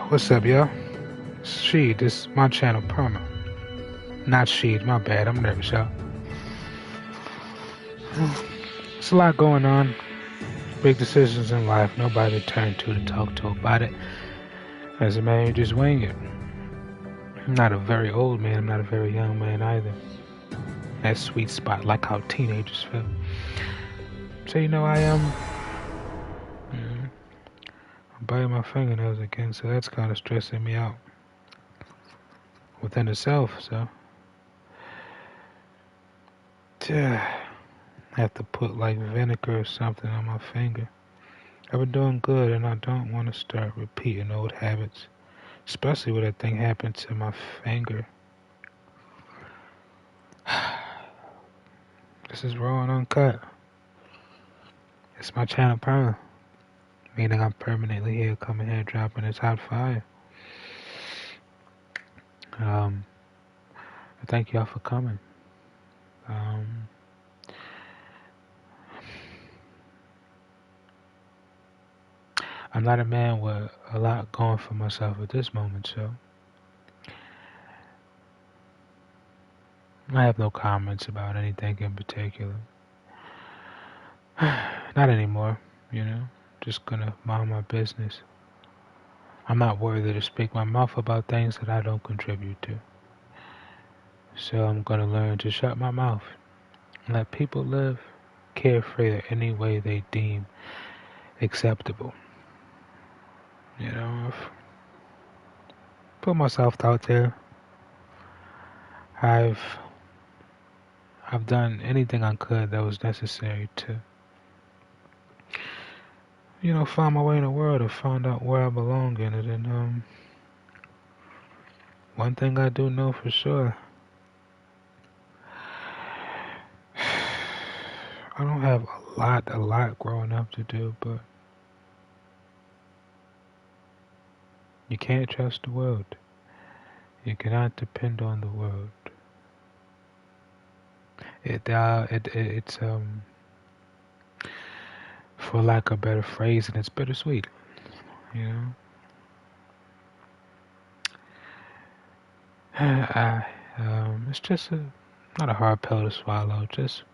What's up, y'all? Sheed, this is my channel, Perma. Not Sheed, my bad, I'm nervous, y'all. There's a lot going on. Big decisions in life, nobody to turn to talk to about it. As a man, you just wing it. I'm not a very old man, I'm not a very young man either. That sweet spot, like how teenagers feel. So, I'm biting my fingernails again, so that's kind of stressing me out within itself, so. I have to put like vinegar or something on my finger. I've been doing good and I don't want to start repeating old habits, especially when that thing happened to my finger. This is raw and uncut. It's my channel perma, meaning I'm permanently here coming here dropping this hot fire. Thank y'all for coming. I'm not a man with a lot going for myself at this moment, so I have no comments about anything in particular. Not anymore, just gonna mind my business. I'm not worthy to speak my mouth about things that I don't contribute to. So I'm gonna learn to shut my mouth and let people live carefree any way they deem acceptable. I've put myself out there. I've done anything I could that was necessary to, find my way in the world and find out where I belong in it. And one thing I do know for sure, I don't have a lot growing up to do, but you can't trust the world. You cannot depend on the world. It's for lack of a better phrase, and it's bittersweet, it's just not a hard pill to swallow, just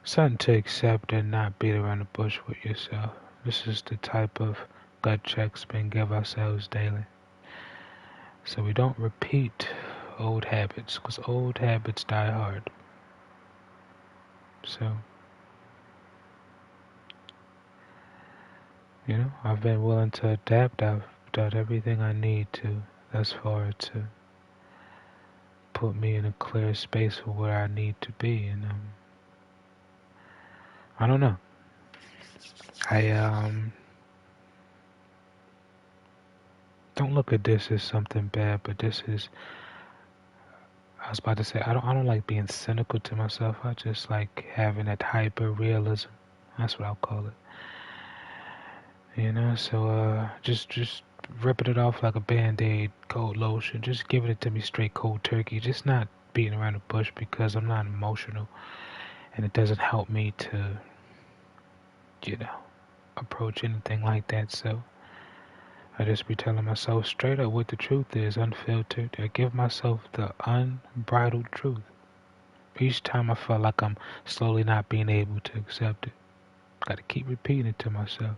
something to accept and not beat around the bush with yourself. This is the type of gut checks we can give ourselves daily, so we don't repeat old habits, because old habits die hard. So, I've been willing to adapt. I've done everything I need to thus far to put me in a clear space for where I need to be, and I don't know. I don't look at this as something bad, but this is. I was about to say I don't like being cynical to myself. I just like having that hyper realism. That's what I'll call it. So just ripping it off like a band-aid, cold lotion. Just giving it to me straight cold turkey. Just not beating around the bush because I'm not emotional, and it doesn't help me to, approach anything like that. So I just be telling myself straight up what the truth is, unfiltered. I give myself the unbridled truth. Each time I feel like I'm slowly not being able to accept it, gotta keep repeating it to myself.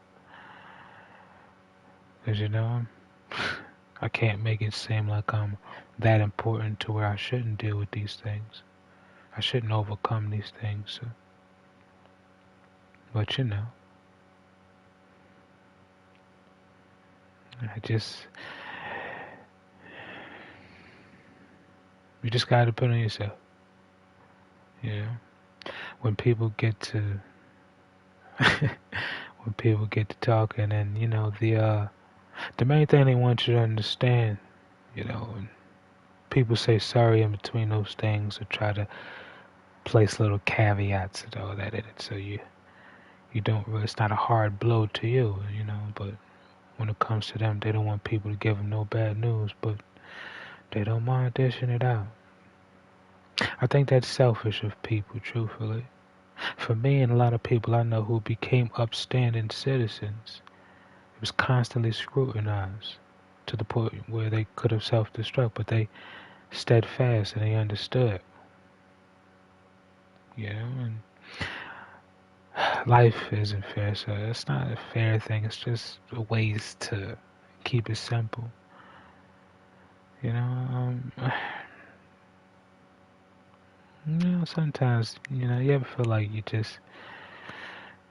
Because, I can't make it seem like I'm that important to where I shouldn't deal with these things. I shouldn't overcome these things. So. But, you just gotta depend on yourself. When people get to, when people get to talking, and the main thing they want you to understand, and people say sorry in between those things or try to place little caveats and all that in it, so you don't really, it's not a hard blow to you, but when it comes to them, they don't want people to give them no bad news, but they don't mind dishing it out. I think that's selfish of people, truthfully. For me and a lot of people I know who became upstanding citizens, it was constantly scrutinized to the point where they could have self-destruct, but they steadfast and they understood, and life isn't fair, so it's not a fair thing. It's just ways to keep it simple, you know. Sometimes, you ever feel like you just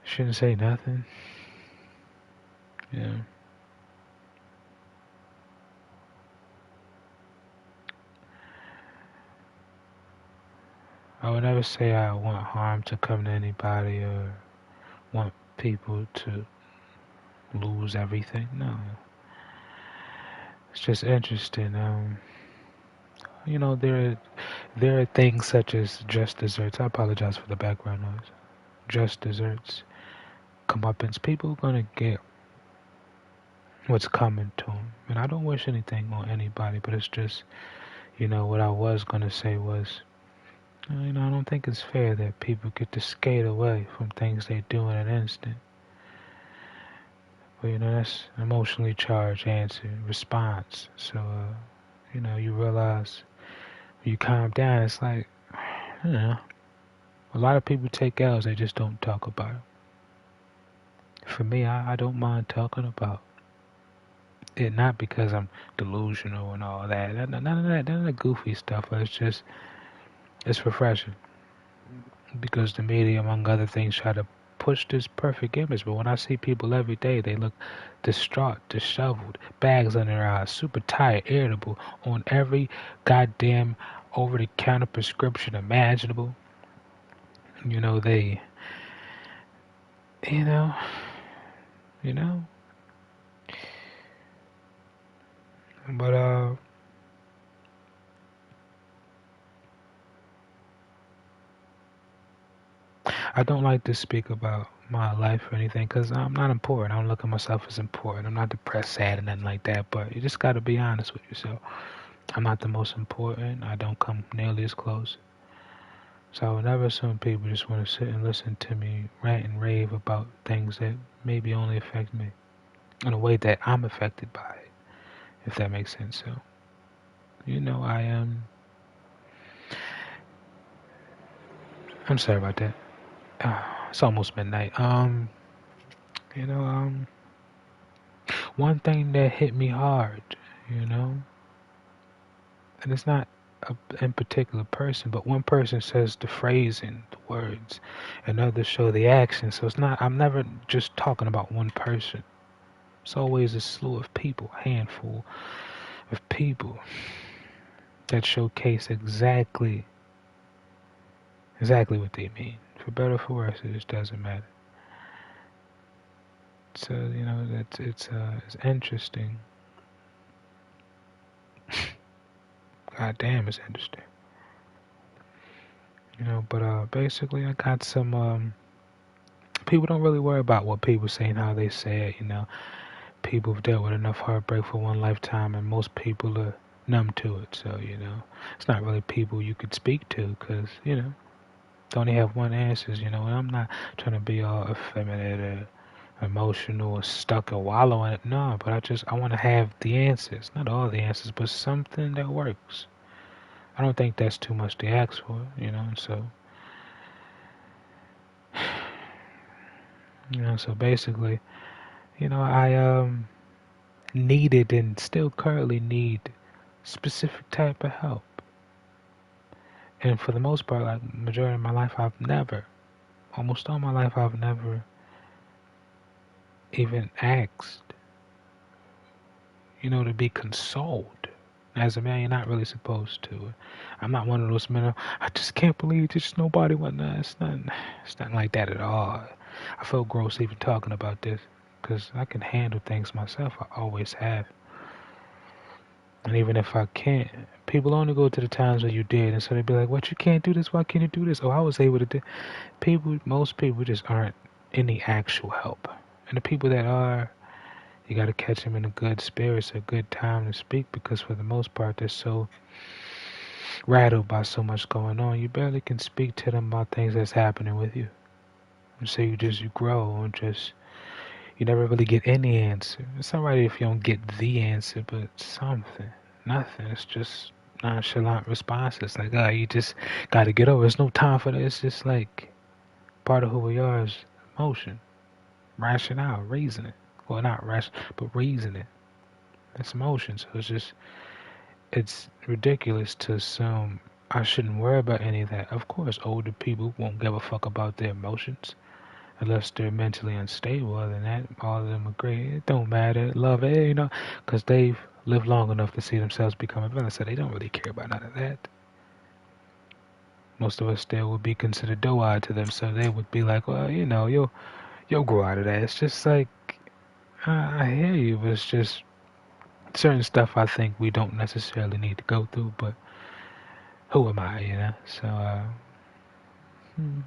shouldn't say nothing, yeah. I would never say I want harm to come to anybody or want people to lose everything. No, it's just interesting. There are things such as just desserts. I apologize for the background noise. Just desserts, comeuppance. People are gonna get what's coming to them, and I don't wish anything on anybody. But it's just, what I was gonna say was, I don't think it's fair that people get to skate away from things they do in an instant. But that's an emotionally charged answer, response. So, you realize when you calm down, it's like, a lot of people take L's, they just don't talk about it. For me, I don't mind talking about it, not because I'm delusional and all that. None of that, none of the goofy stuff. But it's refreshing because the media, among other things, try to push this perfect image. But when I see people every day, they look distraught, disheveled, bags under their eyes, super tired, irritable, on every goddamn over-the-counter prescription imaginable. They, you know, you know. But I don't like to speak about my life or anything because I'm not important. I don't look at myself as important. I'm not depressed, sad, and nothing like that. But you just got to be honest with yourself. I'm not the most important. I don't come nearly as close. So I would never assume people just want to sit and listen to me rant and rave about things that maybe only affect me in a way that I'm affected by it, if that makes sense. So, I am. I'm sorry about that. It's almost midnight. You know, um, one thing that hit me hard, you know, and it's not in particular person, but one person says the phrasing, the words, and others show the action. So it's not. I'm never just talking about one person. It's always a slew of people, a handful of people that showcase exactly what they mean. For better or for worse, it just doesn't matter. So that's it's interesting. God damn, it's interesting. But basically, I got some. People don't really worry about what people say and how they say it. People have dealt with enough heartbreak for one lifetime, and most people are numb to it. So it's not really people you could speak to, because they only have one answers. And I'm not trying to be all effeminate or emotional or stuck or wallow in it. No, but I want to have the answers, not all the answers, but something that works. I don't think that's too much to ask for. So. So basically, I needed and still currently need specific type of help. And for the most part, like majority of my life, almost all my life, I've never even asked, to be consoled. As a man, you're not really supposed to. I'm not one of those men. I just can't believe there's nobody. Whatnot. It's not like that at all. I feel gross even talking about this because I can handle things myself. I always have. And even if I can't, people only go to the times where you did, and so they be like, "What, you can't do this? Why can't you do this?" Oh, I was able to do. Most people just aren't any actual help, and the people that are, you got to catch them in a good spirits, a good time to speak, because for the most part, they're so rattled by so much going on, you barely can speak to them about things that's happening with you. And so you grow and just, You never really get any answer. It's alright if you don't get the answer, but something. Nothing. It's just nonchalant responses. Like, you just gotta get over. There's no time for this. It's just like part of who we are is emotion, rationale, reasoning. Well, not ration, but reasoning. It's emotion. So it's ridiculous to assume I shouldn't worry about any of that. Of course, older people won't give a fuck about their emotions unless they're mentally unstable. Other than that, all of them agree. It don't matter. Love it, because they've lived long enough to see themselves become a villain, so they don't really care about none of that. Most of us still would be considered doe-eyed to them, so they would be like, well, you'll grow out of that. It's just like, I hear you, but it's just certain stuff I think we don't necessarily need to go through, but who am I? So, hmm.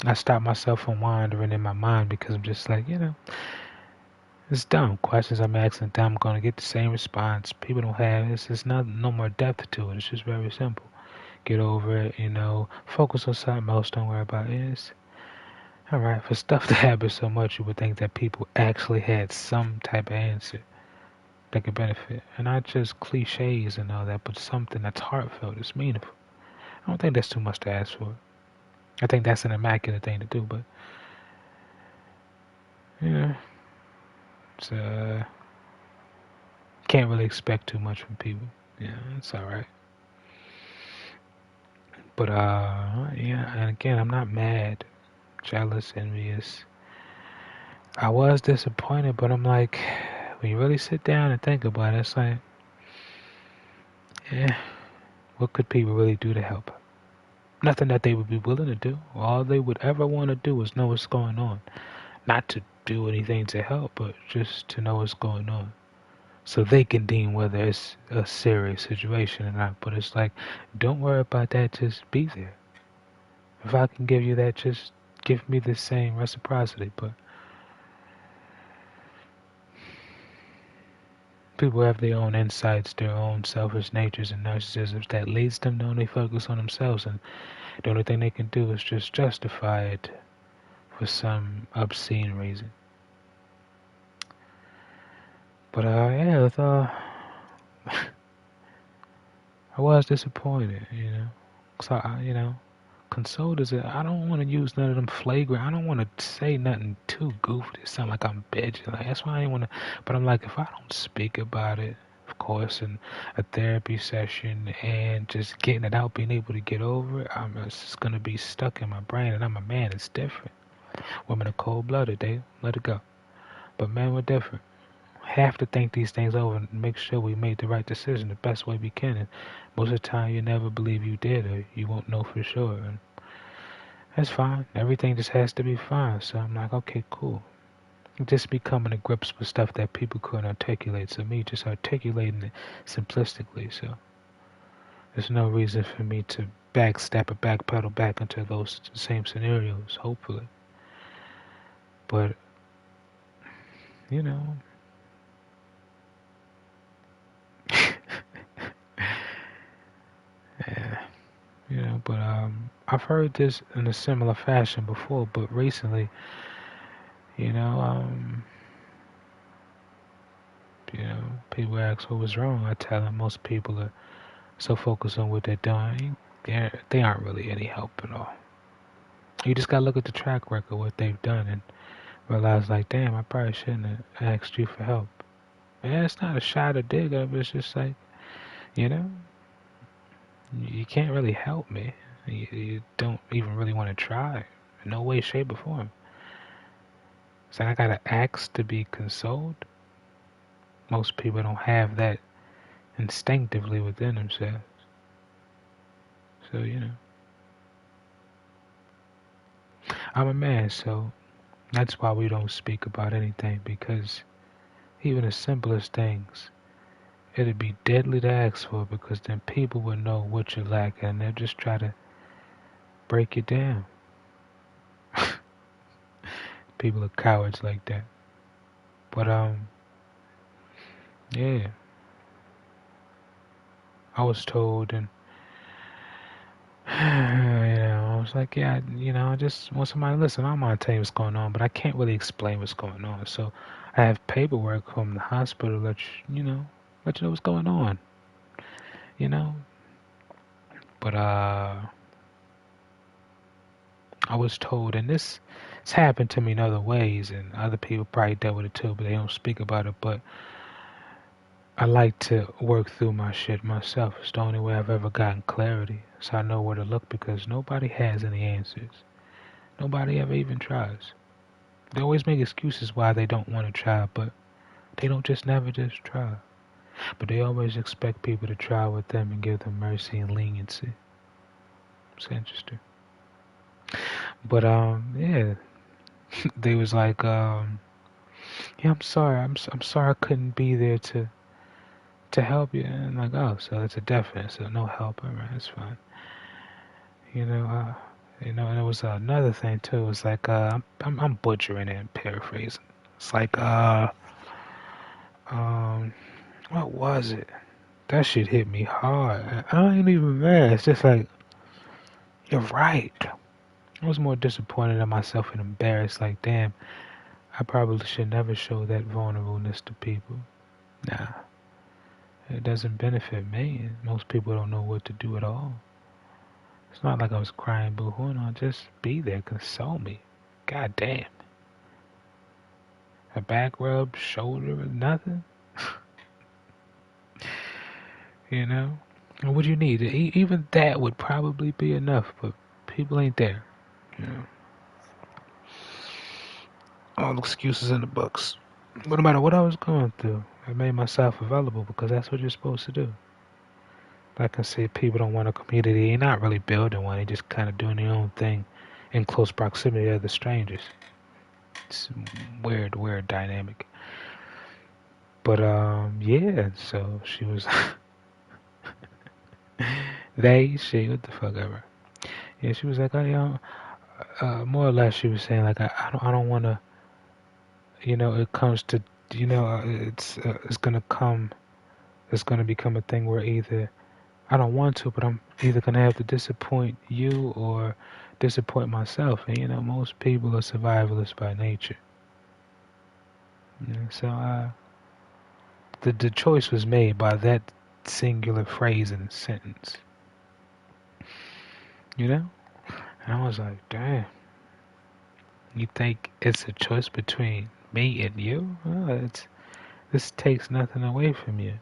I stop myself from wandering in my mind because I'm just like, it's dumb. Questions I'm asking, I'm going to get the same response. People don't have, it's just no more depth to it. It's just very simple. Get over it, focus on something else, don't worry about it. It's alright. For stuff to happen so much, you would think that people actually had some type of answer that could benefit. And not just cliches and all that, but something that's heartfelt, it's meaningful. I don't think that's too much to ask for. I think that's an immaculate thing to do, but, it's, can't really expect too much from people. Yeah, it's alright. But, yeah, and again, I'm not mad, jealous, envious. I was disappointed, but I'm like, when you really sit down and think about it, it's like, yeah, what could people really do to help? Nothing that they would be willing to do. All they would ever want to do is know what's going on. Not to do anything to help, but just to know what's going on. So they can deem whether it's a serious situation or not. But it's like, don't worry about that, just be there. If I can give you that, just give me the same reciprocity. But people have their own insights, their own selfish natures and narcissisms that leads them to only focus on themselves, and the only thing they can do is just justify it for some obscene reason. But yeah, I was disappointed, So consoled is I don't want to use none of them flagrant. I don't want to say nothing too goofy to sound like I'm bitching. Like that's why I didn't want to. But I'm like, if I don't speak about it, of course, in a therapy session and just getting it out, being able to get over it, it's just gonna be stuck in my brain. And I'm a man. It's different. Women are cold-blooded. They let it go. But men were different. Have to think these things over and make sure we made the right decision the best way we can. And most of the time, you never believe you did, or you won't know for sure. And that's fine. Everything just has to be fine. So I'm like, okay, cool. Just be coming to grips with stuff that people couldn't articulate. So me just articulating it simplistically. So there's no reason for me to backstep or backpedal back into those same scenarios, hopefully. But, you know. Yeah. But I've heard this in a similar fashion before, but recently, you know, um, people ask what was wrong. I tell them most people are so focused on what they're doing, they aren't really any help at all. You just gotta look at the track record, what they've done, and realize, like, damn, I probably shouldn't have asked you for help. And it's not a shot or dig up. It's just like, you know, you can't really help me. You don't even really want to try. In no way, shape, or form. So I gotta ask to be consoled. Most people don't have that instinctively within themselves. So, I'm a man, so that's why we don't speak about anything, because even the simplest things, it'd be deadly to ask for, because then people would know what you're lacking and they'll just try to break you down. People are cowards like that. But, yeah. I was told, and, I was like, yeah, I just want somebody to listen. I don't mind telling you what's going on, but I can't really explain what's going on. So I have paperwork from the hospital that let you know what's going on. You know, but I was told, and it's happened to me in other ways, and other people probably dealt with it too, but they don't speak about it. But I like to work through my shit myself. It's the only way I've ever gotten clarity, so I know where to look because nobody has any answers. Nobody ever even tries. They always make excuses why they don't want to try, but they don't just never just try. But they always expect people to try with them and give them mercy and leniency. It's interesting. But yeah, they was like, yeah, I'm sorry, I'm sorry I couldn't be there to help you. And I'm like, oh, so it's a definite, so no help. All right, that's fine. You know, and it was another thing too. It was like, I'm butchering it and paraphrasing. It's like, um, what was it? That shit hit me hard. I ain't even mad. It's just like, you're right. I was more disappointed in myself and embarrassed. Like, damn, I probably should never show that vulnerableness to people. Nah, it doesn't benefit me. Most people don't know what to do at all. It's not like I was crying boo-hoo. No, just be there, console me. God damn. A back rub, shoulder, nothing. You know? And what you need? Even that would probably be enough, but people ain't there. You know? All excuses in the books. But no matter what I was going through, I made myself available because that's what you're supposed to do. Like I said, people don't want a community. They're not really building one. They're just kind of doing their own thing in close proximity to other strangers. It's weird, weird dynamic. But yeah. So she was she, what the fuck ever. Yeah, she was like, more or less, she was saying like, I don't want to, it comes to, it's gonna come, it's gonna become a thing where either I don't want to, but I'm either gonna have to disappoint you or disappoint myself. And most people are survivalists by nature. So the choice was made by that singular phrase and sentence. And I was like, damn. You think it's a choice between me and you? Well, this takes nothing away from you.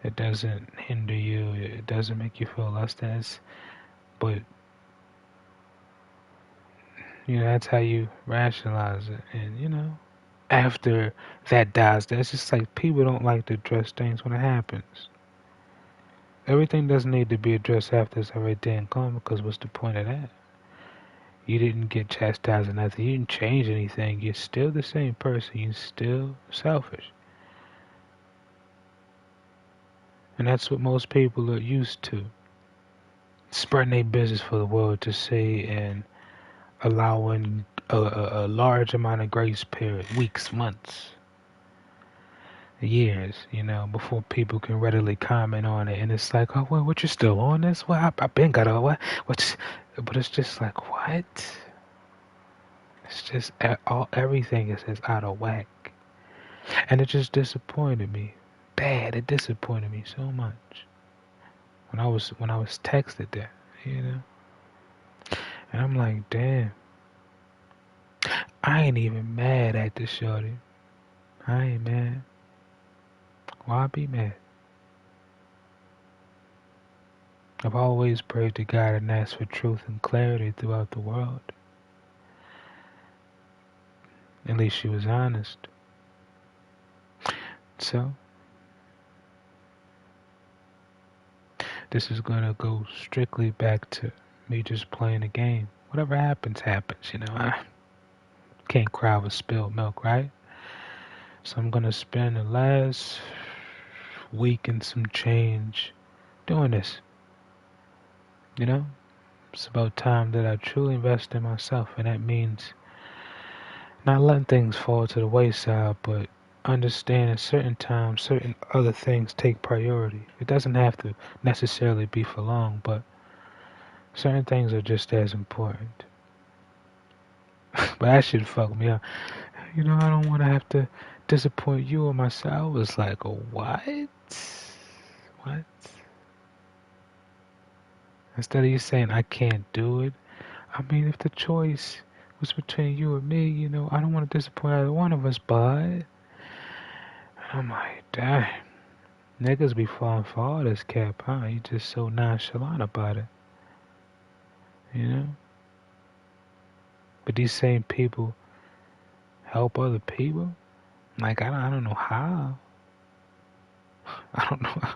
It doesn't hinder you. It doesn't make you feel less than. But that's how you rationalize it. And after that dies, that's just like people don't like to address things when it happens. Everything doesn't need to be addressed after it's already dead and gone, because what's the point of that? You didn't get chastised or nothing. You didn't change anything. You're still the same person. You're still selfish. And that's what most people are used to. Spreading their business for the world to see and allowing a large amount of grace period, weeks, months, years, before people can readily comment on it. And it's like, oh, well, what, you still on this? Well, I been got all what? But it's just like, what? It's just everything is just out of whack. And it just disappointed me. Bad. It disappointed me so much. When I was texted that, And I'm like, damn. I ain't even mad at the shorty. I ain't mad. Why be mad? I've always prayed to God and asked for truth and clarity throughout the world. At least she was honest. So, this is gonna go strictly back to me just playing a game. Whatever happens, happens, I can't cry with spilled milk, right? So I'm gonna spend the last week and some change doing this. It's about time that I truly invest in myself, and that means not letting things fall to the wayside, but understanding certain times, certain other things take priority. It doesn't have to necessarily be for long, but Certain things are just as important. But that shit fucked me up. I don't want to have to disappoint you or myself. I was like, what? What? Instead of you saying I can't do it, I mean, if the choice was between you or me, I don't want to disappoint either one of us, but I'm like, damn, niggas be falling for all this cap, huh? You just so nonchalant about it, you know? But these same people help other people? Like, I don't know how. I don't know.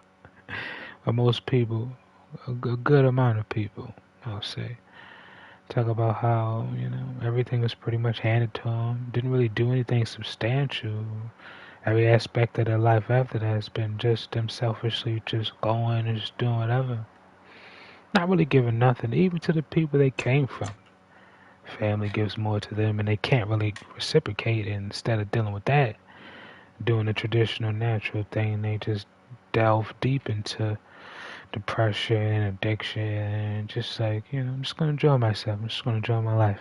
But most people, a good amount of people, I'll say, talk about how, everything was pretty much handed to them. Didn't really do anything substantial. Every aspect of their life after that has been just them selfishly just going and just doing whatever. Not really giving nothing, even to the people they came from. Family gives more to them and they can't really reciprocate. And instead of dealing with that, doing the traditional natural thing, they just delve deep into depression and addiction and just like, I'm just gonna enjoy myself. I'm just gonna enjoy my life.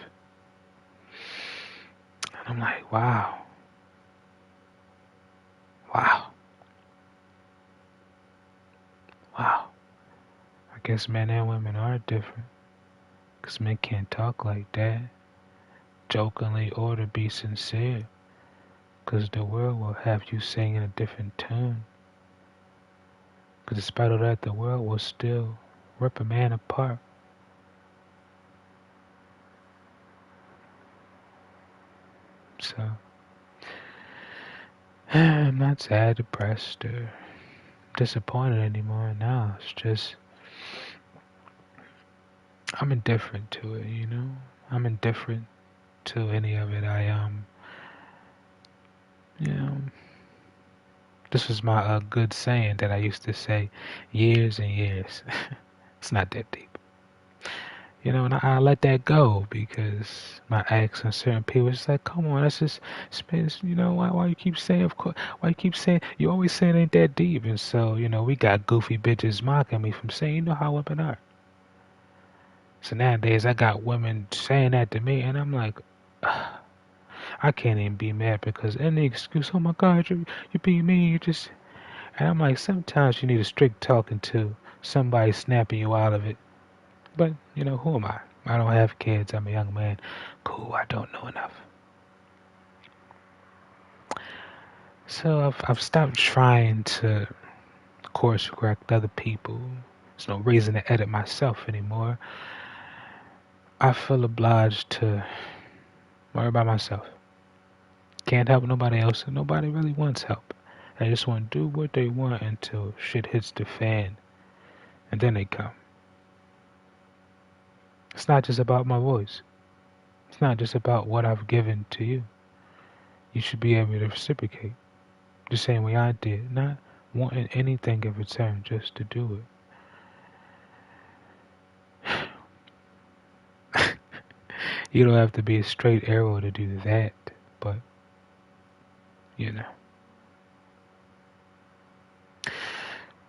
And I'm like, wow. Wow. Wow. I guess men and women are different. Because men can't talk like that, jokingly or to be sincere. Because the world will have you sing in a different tune. Because despite all that, the world will still rip a man apart. So, I'm not sad, depressed, or disappointed anymore. No, it's just, I'm indifferent to it, I'm indifferent to any of it. You know, this was my good saying that I used to say years and years. It's not that deep. And I let that go because my ex and certain people it's like, come on, let's just spend, why you keep saying, of course, why you keep saying, you always say it ain't that deep. And so, we got goofy bitches mocking me from saying, how women are. So nowadays I got women saying that to me and I'm like, I can't even be mad because any excuse, oh my God, you being mean, you just, and I'm like, sometimes you need a strict talking to, somebody snapping you out of it. But, who am I? I don't have kids. I'm a young man. Cool, I don't know enough. So I've stopped trying to course correct other people. There's no reason to edit myself anymore. I feel obliged to worry about myself. Can't help nobody else, and nobody really wants help. They just want to do what they want until shit hits the fan, and then they come. It's not just about my voice. It's not just about what I've given to you. You should be able to reciprocate the same way I did, not wanting anything in return, just to do it. You don't have to be a straight arrow to do that, but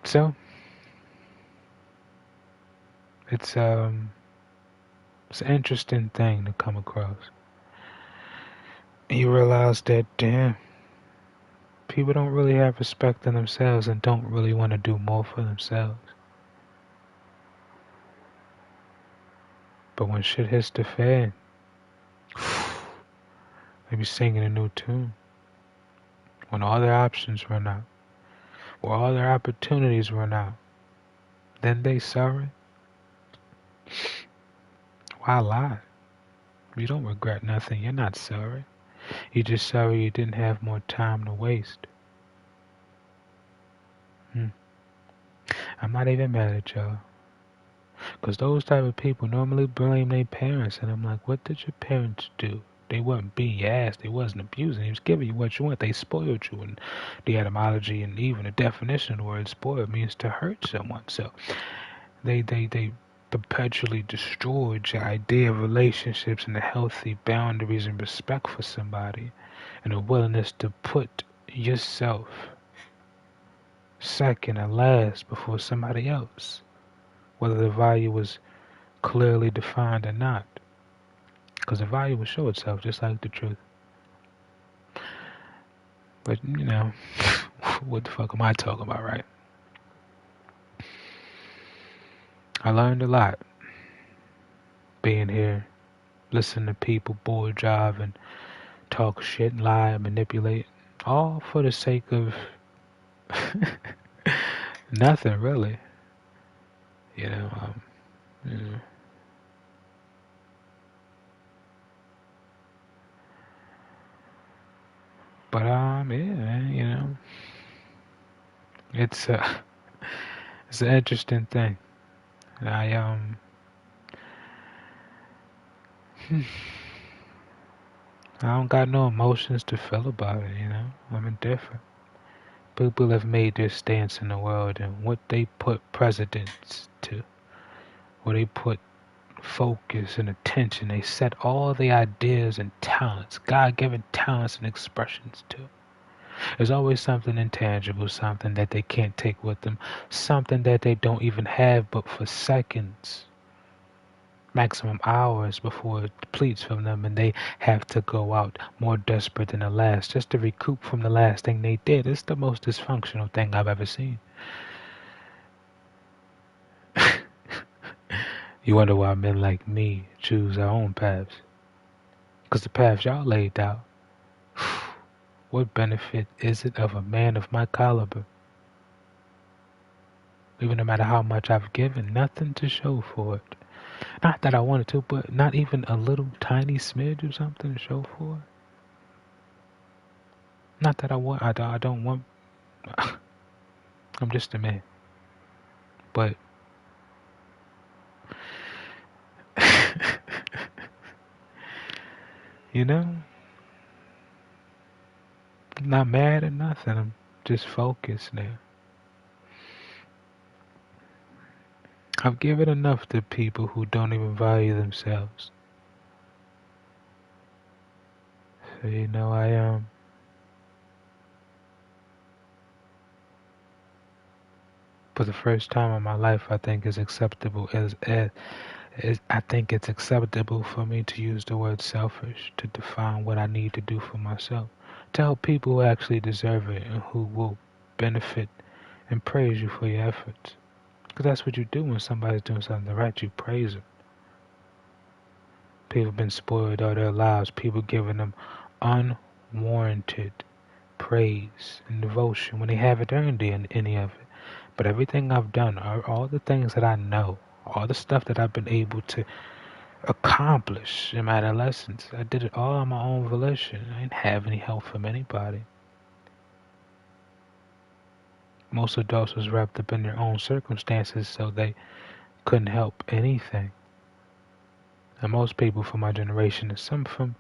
So it's it's an interesting thing to come across. You realize that damn, people don't really have respect in themselves and don't really want to do more for themselves. But when shit hits the fan, they be singing a new tune. When all their options run out, or all their opportunities run out, then they sorry. Why lie? You don't regret nothing. You're not sorry. You're just sorry you didn't have more time to waste. I'm not even mad at y'all. Because those type of people normally blame their parents. And I'm like, what did your parents do? They wasn't beating your ass. They wasn't abusing. They was giving you what you want. They spoiled you. And the etymology and even the definition of the word spoiled means to hurt someone. So they perpetually destroyed your idea of relationships and the healthy boundaries and respect for somebody. And a willingness to put yourself second and last before somebody else. Whether the value was clearly defined or not. Because the value will show itself just like the truth. But, what the fuck am I talking about, right? I learned a lot being here, listening to people bull jive and talk shit, lie, manipulate, all for the sake of nothing, really. You know, you know. But yeah, man, it's it's an interesting thing. I I don't got no emotions to feel about it. I'm indifferent. People have made their stance in the world and what they put precedence to, where they put focus and attention. They set all the ideas and talents, God-given talents and expressions to. There's always something intangible, something that they can't take with them, something that they don't even have but for seconds, maximum hours before it depletes from them and they have to go out more desperate than the last just to recoup from the last thing they did. It's the most dysfunctional thing I've ever seen. You wonder why men like me choose our own paths. Because the paths y'all laid out, what benefit is it of a man of my caliber? Even no matter how much I've given, nothing to show for it. Not that I wanted to, but not even a little tiny smidge or something to show for it. Not that I don't want, I'm just a man. But, you know, I'm not mad at nothing. I'm just focused now. I've given enough to people who don't even value themselves. So, for the first time in my life, I think it's acceptable I think it's acceptable for me to use the word selfish to define what I need to do for myself. To help people who actually deserve it and who will benefit and praise you for your efforts. Because that's what you do when somebody's doing something right, you praise them. People have been spoiled all their lives, people giving them unwarranted praise and devotion when they haven't earned any of it. But everything I've done, all the things that I know, all the stuff that I've been able to accomplish in my adolescence, I did it all on my own volition. I didn't have any help from anybody. Most adults was wrapped up in their own circumstances, so they couldn't help anything. And most people from my generation, and some from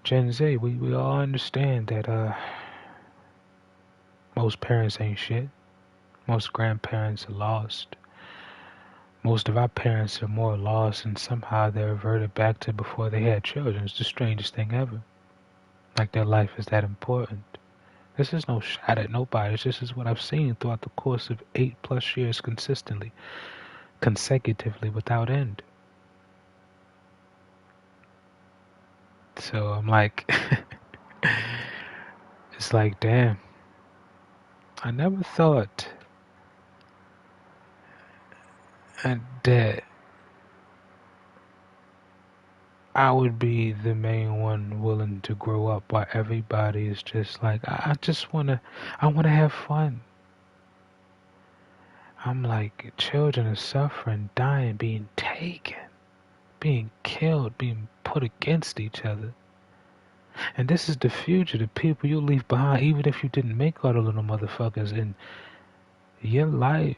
Gen Z, we all understand that most parents ain't shit. Most grandparents are lost. Most of our parents are more lost and somehow they're reverted back to before they had children. It's the strangest thing ever. Like their life is that important. This is no shot at nobody. This is what I've seen throughout the course of 8+ years consistently, consecutively, without end. So I'm like, it's like, damn. I never thought that I would be the main one willing to grow up while everybody is just like, I wanna have fun. I'm like, children are suffering, dying, being taken, being killed, being put against each other. And this is the future, the people you leave behind, even if you didn't make all the little motherfuckers in your life.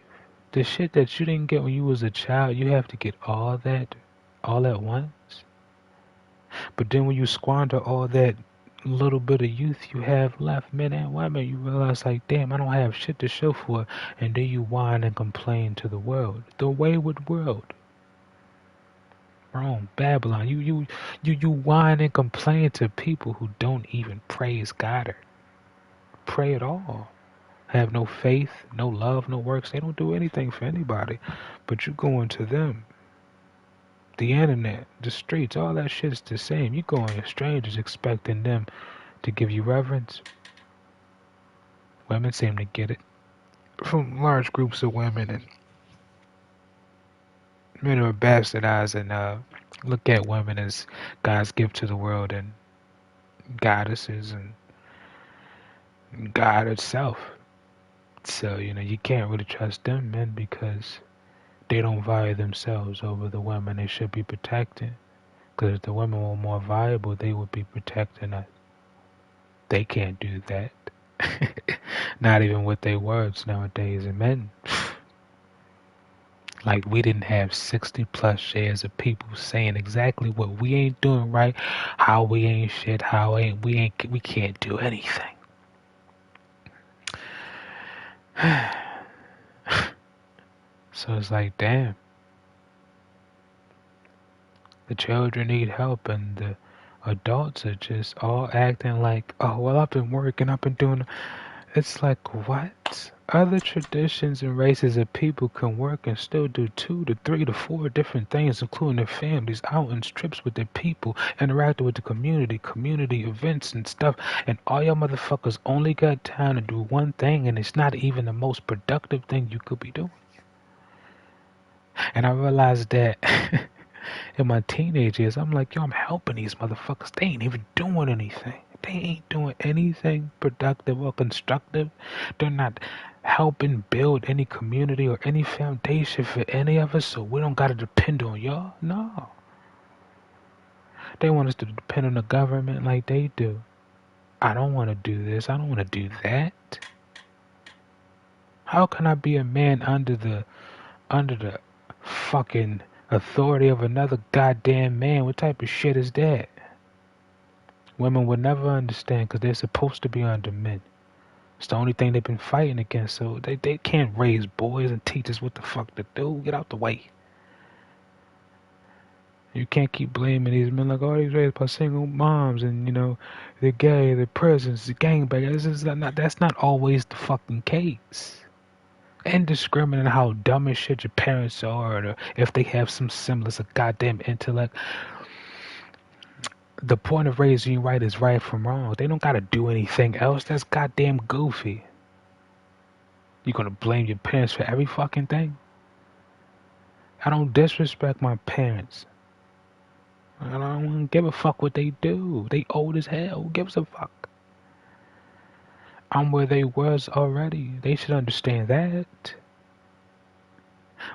The shit that you didn't get when you was a child, you have to get all that all at once. But then when you squander all that little bit of youth you have left, men and women, you realize like, damn, I don't have shit to show for it. And then you whine and complain to the world. The wayward world. Rome, Babylon. You whine and complain to people who don't even praise God or pray at all. Have no faith, no love, no works. They don't do anything for anybody. But you go into them. The internet, the streets, all that shit's the same. You go on strangers expecting them to give you reverence. Women seem to get it from large groups of women, and men are bastardized and look at women as God's gift to the world and goddesses and God itself. So, you can't really trust them men because they don't value themselves over the women they should be protecting. Because if the women were more valuable, they would be protecting us. They can't do that. Not even with their words nowadays. And men, like we didn't have 60 plus shares of people saying exactly what we ain't doing right, how we ain't shit, we can't do anything. So it's like, damn. The children need help and the adults are just all acting like, oh, well, I've been working, I've been doing. It's like, what? Other traditions and races of people can work and still do 2 to 3 to 4 different things, including their families, outings, trips with their people, interacting with the community events and stuff. And all y'all motherfuckers only got time to do one thing, and it's not even the most productive thing you could be doing. And I realized that in my teenage years, I'm like, yo, I'm helping these motherfuckers. They ain't even doing anything. They ain't doing anything productive or constructive. They're not helping build any community or any foundation for any of us, so we don't gotta depend on y'all. No. They want us to depend on the government like they do. I don't want to do this. I don't want to do that. How can I be a man under the fucking authority of another goddamn man? What type of shit is that? Women would never understand because they're supposed to be under men. It's the only thing they've been fighting against, so they can't raise boys and teach us what the fuck to do. Get out the way. You can't keep blaming these men like, oh, these raised by single moms and, they're gay, they're prisons, they're gangbangers. That's not always the fucking case. Indiscriminate how dumb as shit your parents are, or if they have some semblance of goddamn intellect. The point of raising you right is right from wrong. They don't gotta do anything else. That's goddamn goofy. You gonna blame your parents for every fucking thing? I don't disrespect my parents. I don't give a fuck what they do. They old as hell. Who gives a fuck? I'm where they was already. They should understand that.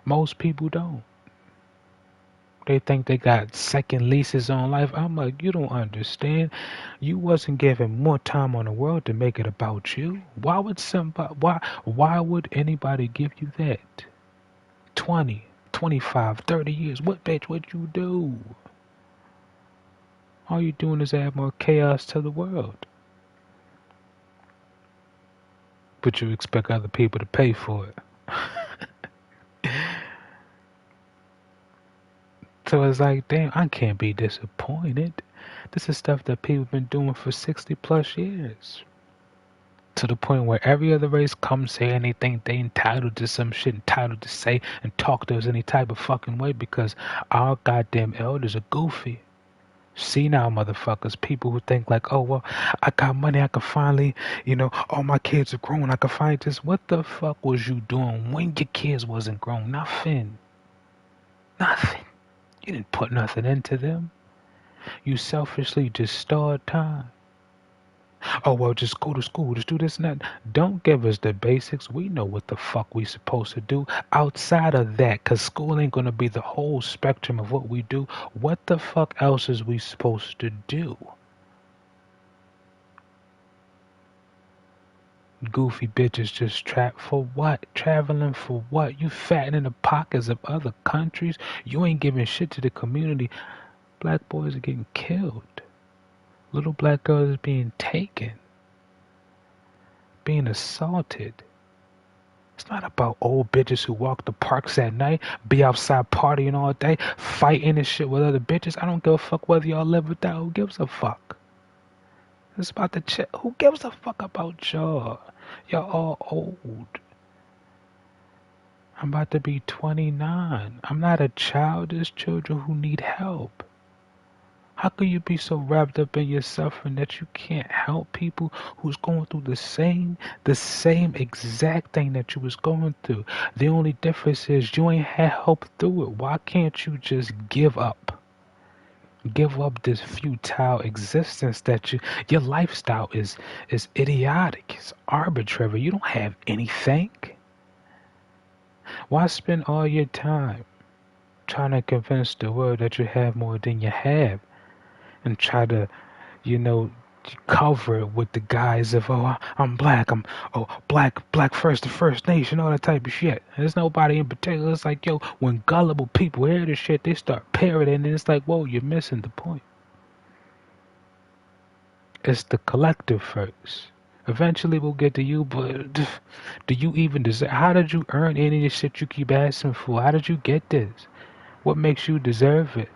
Most people don't. They think they got second leases on life. I'm like, you don't understand. You wasn't given more time on the world to make it about you. Why would anybody give you that? 20, 25, 30 years. What bitch would you do? All you doing is add more chaos to the world. But you expect other people to pay for it. So it's like, damn, I can't be disappointed. This is stuff that people have been doing for 60 plus years. To the point where every other race comes here and they think they entitled to some shit, entitled to say and talk to us any type of fucking way because our goddamn elders are goofy. See now, motherfuckers, people who think like, oh, well, I got money, I can finally, all my kids are grown, I can finally just, what the fuck was you doing when your kids wasn't grown? Nothing. Nothing. You didn't put nothing into them. You selfishly just stalled time. Oh, well, just go to school, just do this and that. Don't give us the basics. We know what the fuck we supposed to do outside of that, because school ain't going to be the whole spectrum of what we do. What the fuck else is we supposed to do? Goofy bitches just for what? Traveling for what? You fattening the pockets of other countries? You ain't giving shit to the community. Black boys are getting killed. Little black girls are being taken. Being assaulted. It's not about old bitches who walk the parks at night, be outside partying all day, fighting and shit with other bitches. I don't give a fuck whether y'all live with that. Who gives a fuck? It's about the chick. Who gives a fuck about y'all? Y'all all old. I'm about to be 29. I'm not a child. There's children who need help. How could you be so wrapped up in your suffering that you can't help people who's going through the same exact thing that you was going through? The only difference is you ain't had help through it. Why can't you just give up? Give up this futile existence that your lifestyle is idiotic. It's arbitrary. You don't have anything. Why spend all your time trying to convince the world that you have more than you have and try to, you know, cover it with the guise of, oh, I'm black, black first, the First Nation, all that type of shit. There's nobody in particular. It's like, yo, when gullible people hear this shit, they start parroting, and it's like, whoa, you're missing the point. It's the collective first. Eventually we'll get to you, but do you even deserve? How did you earn any of the shit you keep asking for? How did you get this? What makes you deserve it?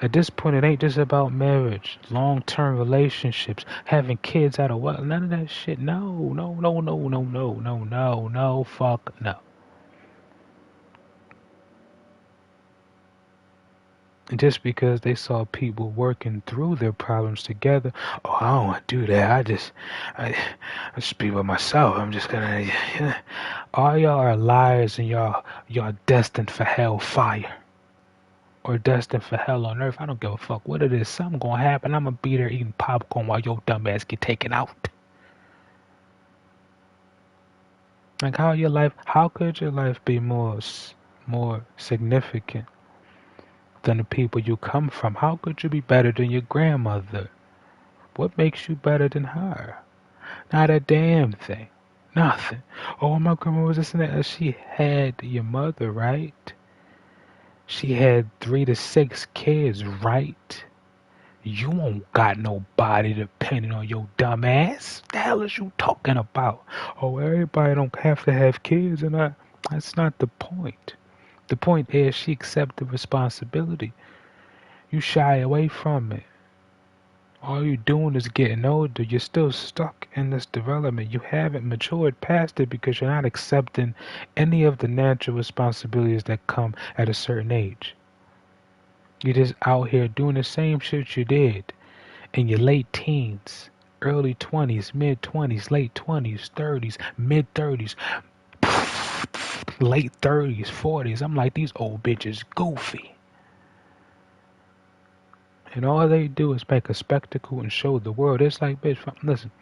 At this point, it ain't just about marriage, long-term relationships, having kids out of what? None of that shit. No, no, no, no, no, no, no, no, no, fuck no. Just because they saw people working through their problems together, oh, I don't want to do that. I just be with myself. I'm just gonna. Yeah. All y'all are liars, and y'all destined for hellfire. Or destined for hell on earth. I don't give a fuck what it is. Something gonna happen. I'm gonna be there eating popcorn while your dumb ass get taken out. Like how could your life be more significant than the people you come from? How could you be better than your grandmother? What makes you better than her? Not a damn thing. Nothing. Oh, my grandma was this and that. She had your mother, right? She had 3 to 6 kids, right? You won't got nobody depending on your dumb ass. The hell is you talking about? Oh, everybody don't have to have kids, and that's not the point. The point is she accepted responsibility. You shy away from it. All you're doing is getting older. You're still stuck in this development. You haven't matured past it because you're not accepting any of the natural responsibilities that come at a certain age. You're just out here doing the same shit you did in your late teens, early 20s, mid 20s, late 20s, 30s, mid 30s, late 30s, 40s. I'm like, these old bitches goofy. And all they do is make a spectacle and show the world. It's like, bitch, listen,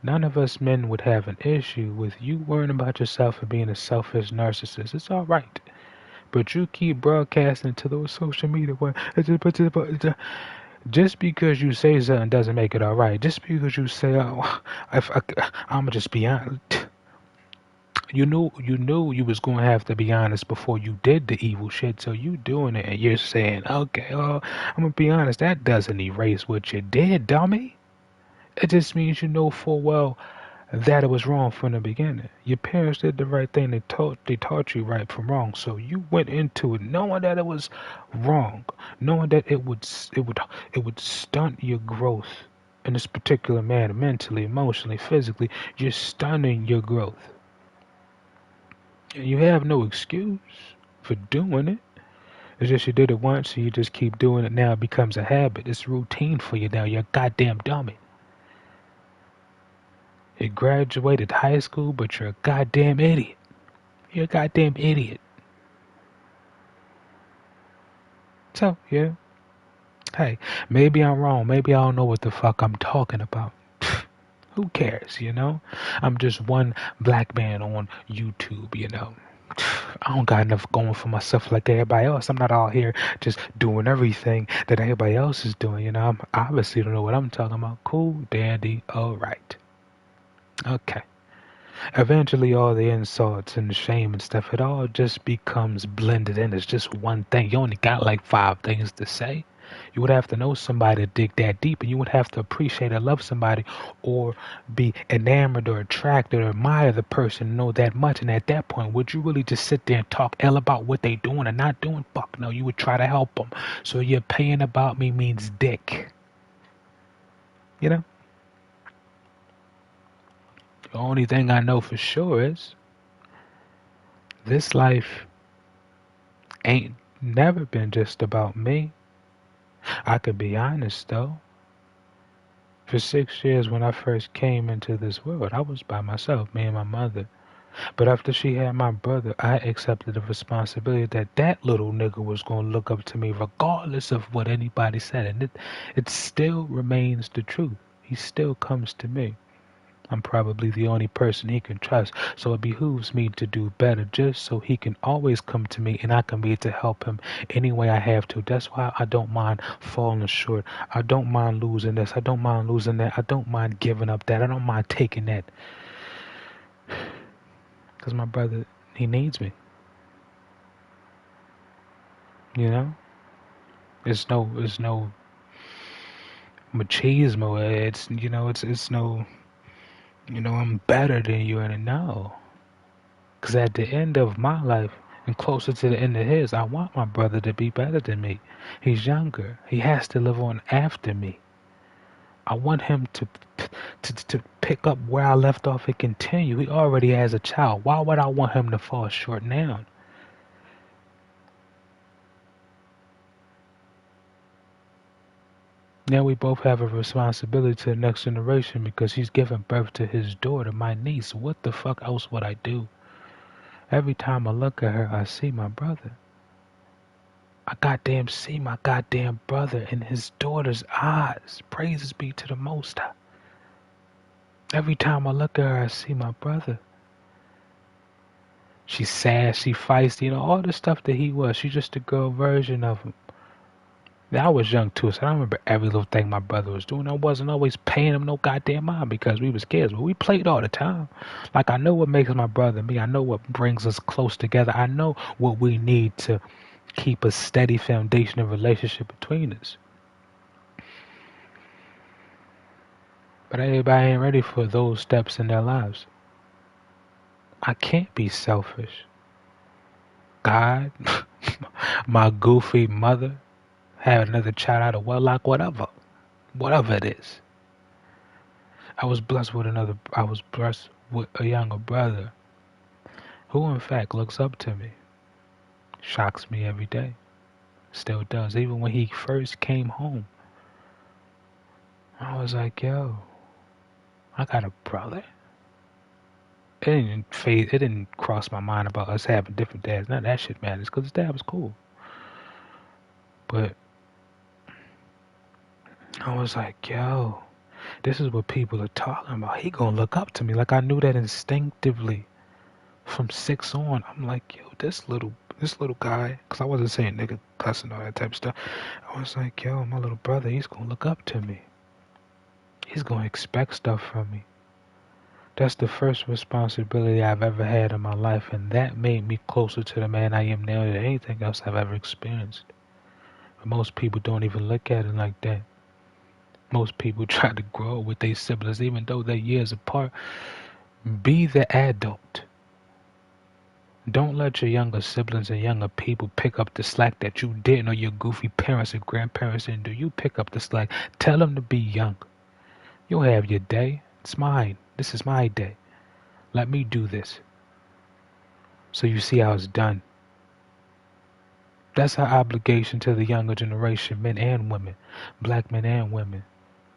none of us men would have an issue with you worrying about yourself and being a selfish narcissist. It's all right. But you keep broadcasting to those social media where just because you say something doesn't make it all right. Just because you say, "Oh, I'ma just be honest," you knew you was gonna have to be honest before you did the evil shit. So you doing it, and you're saying, "Okay, well, I'm gonna be honest." That doesn't erase what you did, dummy. It just means you know full well that it was wrong from the beginning. Your parents did the right thing. They taught you right from wrong. So you went into it knowing that it was wrong, knowing that it would stunt your growth in this particular manner, mentally, emotionally, physically. You're stunning your growth. And you have no excuse for doing it. It's just you did it once, so you just keep doing it. Now it becomes a habit. It's routine for you now. You're a goddamn dummy. You graduated high school, but you're a goddamn idiot. You're a goddamn idiot. So, yeah. Hey, maybe I'm wrong. Maybe I don't know what the fuck I'm talking about. Who cares, you know? I'm just one black man on YouTube, you know? I don't got enough going for myself like everybody else. I'm not out here just doing everything that everybody else is doing, you know? I obviously don't know what I'm talking about. Cool, dandy, alright. Okay. Eventually, all the insults and the shame and stuff, it all just becomes blended in. It's just one thing. You only got like 5 things to say. You would have to know somebody to dig that deep, and you would have to appreciate or love somebody or be enamored or attracted or admire the person, know that much. And at that point, would you really just sit there and talk ill about what they doing or not doing? Fuck no, you would try to help them. So your opinion about me means dick. You know? The only thing I know for sure is This life ain't never been just about me. I could be honest though. For 6 years when I first came into this world, I was by myself, me and my mother. But after she had my brother, I accepted the responsibility that that little nigga was going to look up to me regardless of what anybody said. And it still remains the truth. He still comes to me. I'm probably the only person he can trust, so it behooves me to do better just so he can always come to me and I can be able to help him any way I have to. That's why I don't mind falling short. I don't mind losing this. I don't mind losing that. I don't mind giving up that. I don't mind taking that. Because my brother, he needs me. You know? It's no machismo. It's no, I'm better than you. And no. Because at the end of my life, and closer to the end of his, I want my brother to be better than me. He's younger. He has to live on after me. I want him to pick up where I left off and continue. He already has a child. Why would I want him to fall short now? Now we both have a responsibility to the next generation because he's giving birth to his daughter, my niece. What the fuck else would I do? Every time I look at her, I see my brother. I goddamn see my goddamn brother in his daughter's eyes. Praises be to the Most High. Every time I look at her, I see my brother. She's sad, she feisty, all the stuff that he was. She's just a girl version of him. Now, I was young too, so I don't remember every little thing my brother was doing. I wasn't always paying him no goddamn mind because we was kids, but we played all the time. Like, I know what makes my brother me. I know what brings us close together. I know what we need to keep a steady foundation of relationship between us. But everybody ain't ready for those steps in their lives. I can't be selfish. God, my goofy mother, have another child out of wedlock, whatever it is. I was blessed with a younger brother who in fact looks up to me. Shocks me every day. Still does. Even when he first came home, I was like, yo, I got a brother. It didn't cross my mind about us having different dads. None of that shit matters because his dad was cool. But I was like, yo, this is what people are talking about. He gonna look up to me. Like I knew that instinctively from 6 on. I'm like, yo, this little guy, because I wasn't saying nigga, cussing, all that type of stuff. I was like, yo, my little brother, he's gonna look up to me. He's gonna expect stuff from me. That's the first responsibility I've ever had in my life, and that made me closer to the man I am now than anything else I've ever experienced. But most people don't even look at it like that. Most people try to grow with their siblings, even though they're years apart. Be the adult. Don't let your younger siblings and younger people pick up the slack that you didn't, or your goofy parents and grandparents didn't do. You pick up the slack. Tell them to be young. You'll have your day. It's mine. This is my day. Let me do this. So you see how it's done. That's our obligation to the younger generation, men and women, black men and women.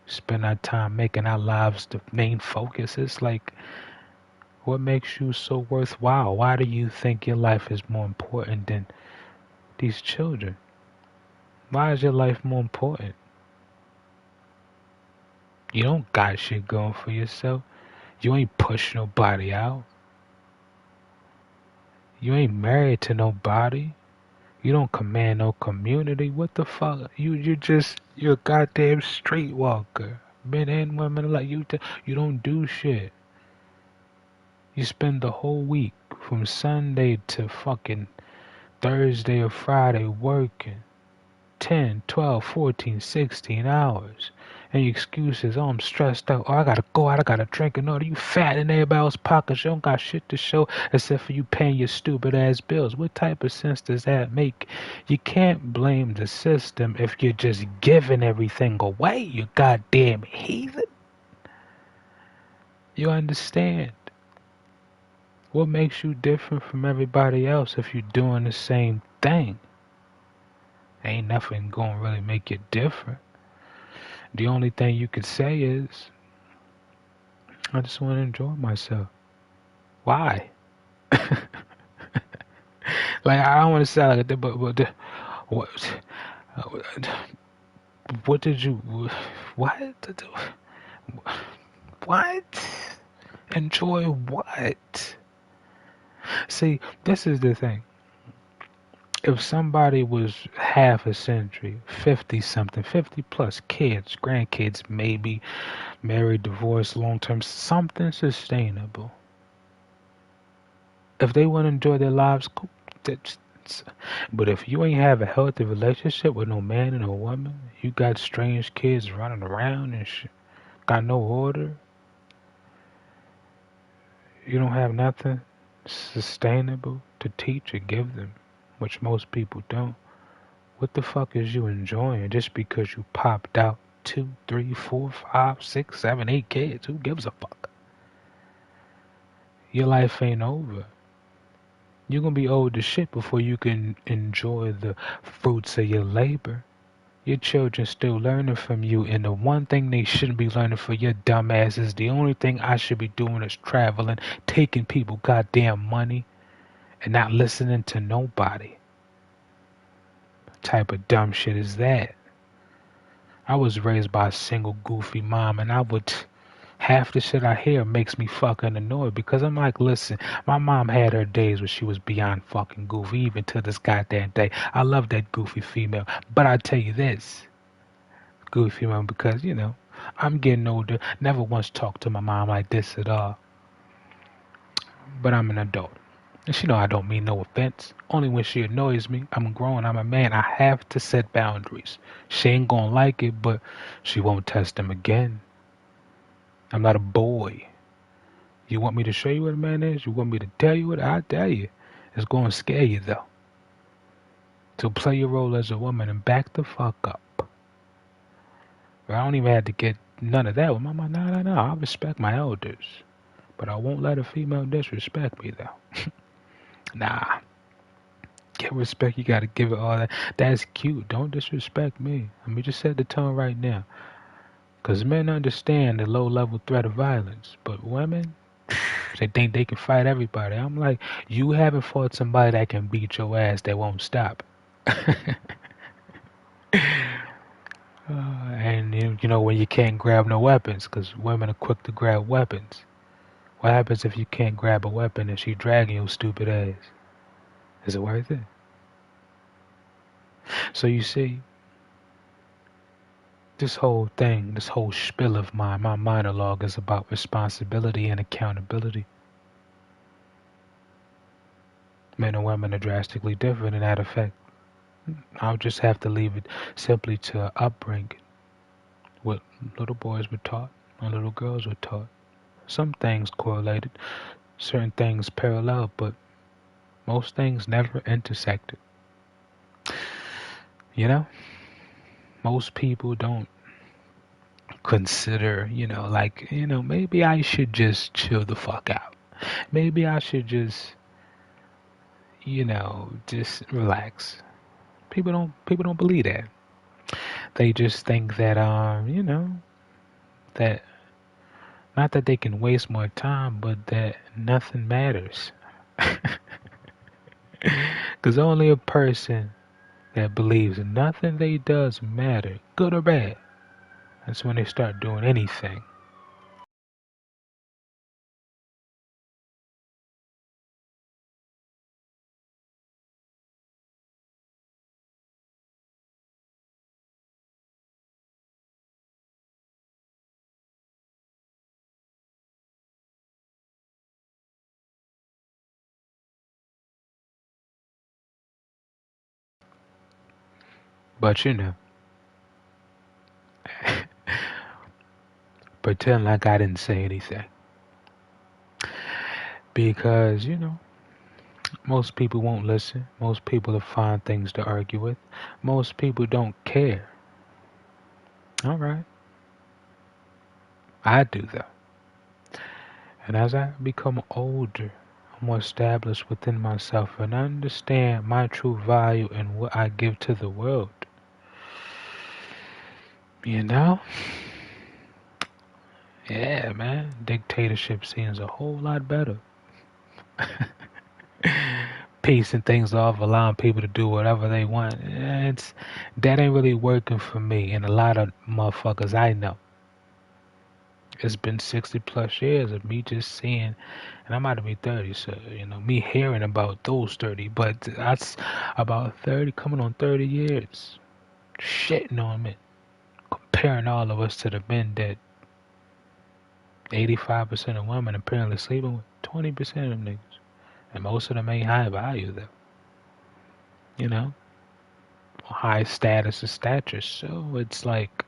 Spend our time making our lives the main focus. It's like, what makes you so worthwhile? Why do you think your life is more important than these children? Why is your life more important? You don't got shit going for yourself. You ain't push nobody out. You ain't married to nobody. You don't command no community. What the fuck? You're a goddamn streetwalker. Men and women alike. You don't do shit. You spend the whole week from Sunday to fucking Thursday or Friday working 10, 12, 14, 16 hours. And your excuse is, oh, I'm stressed out. Oh, I gotta go out. I gotta drink. And all you fat in everybody else's pockets. You don't got shit to show except for you paying your stupid ass bills. What type of sense does that make? You can't blame the system if you're just giving everything away, you goddamn heathen. You understand? What makes you different from everybody else if you're doing the same thing? Ain't nothing gonna really make you different. The only thing you could say is, I just want to enjoy myself. Why? Like, I don't want to sound like a but what? What did you? What? What? Enjoy what? See, this is the thing. If somebody was half a century, 50 something, 50 plus kids, grandkids, maybe married, divorced, long term, something sustainable. If they want to enjoy their lives, cool. But if you ain't have a healthy relationship with no man and no woman, you got strange kids running around and shit, got no order, you don't have nothing sustainable to teach or give them, which most people don't. What the fuck is you enjoying just because you popped out 2, 3, 4, 5, 6, 7, 8 kids? Who gives a fuck? Your life ain't over. You're gonna be old as shit before you can enjoy the fruits of your labor. Your children still learning from you, and the one thing they shouldn't be learning for your dumb ass is the only thing I should be doing is traveling, taking people goddamn money, and not listening to nobody. What type of dumb shit is that? I was raised by a single goofy mom, and I would half the shit I hear makes me fucking annoyed because I'm like, listen, my mom had her days where she was beyond fucking goofy, even to this goddamn day. I love that goofy female, but I tell you this, goofy mom, because I'm getting older. Never once talked to my mom like this at all. But I'm an adult. And she know I don't mean no offense. Only when she annoys me. I'm grown. I'm a man. I have to set boundaries. She ain't gonna like it, but she won't test them again. I'm not a boy. You want me to show you what a man is? You want me to tell you what? I'll tell you. It's gonna scare you though. So play your role as a woman and back the fuck up. I don't even have to get none of that with my mom. No. I respect my elders. But I won't let a female disrespect me though. Nah. Get respect, you gotta give it all that. That's cute. Don't disrespect me. Let me just set the tone right now. Because men understand the low level threat of violence. But women, they think they can fight everybody. I'm like, you haven't fought somebody that can beat your ass that won't stop. And when you can't grab no weapons, because women are quick to grab weapons. What happens if you can't grab a weapon and she dragging your stupid ass? Is it worth it? So you see, this whole thing, this whole spiel of mine, my monologue is about responsibility and accountability. Men and women are drastically different in that effect. I'll just have to leave it simply to upbringing. What little boys were taught and little girls were taught. Some things correlated, certain things parallel, but most things never intersected. You know? Most people don't consider, maybe I should just chill the fuck out. Maybe I should just relax. People don't believe that. They just think that that not that they can waste more time, but that nothing matters. Cuz only a person that believes nothing they does matter, good or bad, that's when they start doing anything. But pretend like I didn't say anything. Because, most people won't listen. Most people will find things to argue with. Most people don't care. Alright. I do though. And as I become older, more established within myself and understand my true value and what I give to the world. You know? Yeah, man. Dictatorship seems a whole lot better. Piecing things off, allowing people to do whatever they want. It's that ain't really working for me and a lot of motherfuckers I know. It's been 60 plus years of me just seeing, and I'm about to be 30, so me hearing about those 30, but that's about 30, coming on 30 years, shitting on me, comparing all of us to the men that 85% of women apparently sleeping with, 20% of them niggas, and most of them ain't high value though, you know, high status and stature. So it's like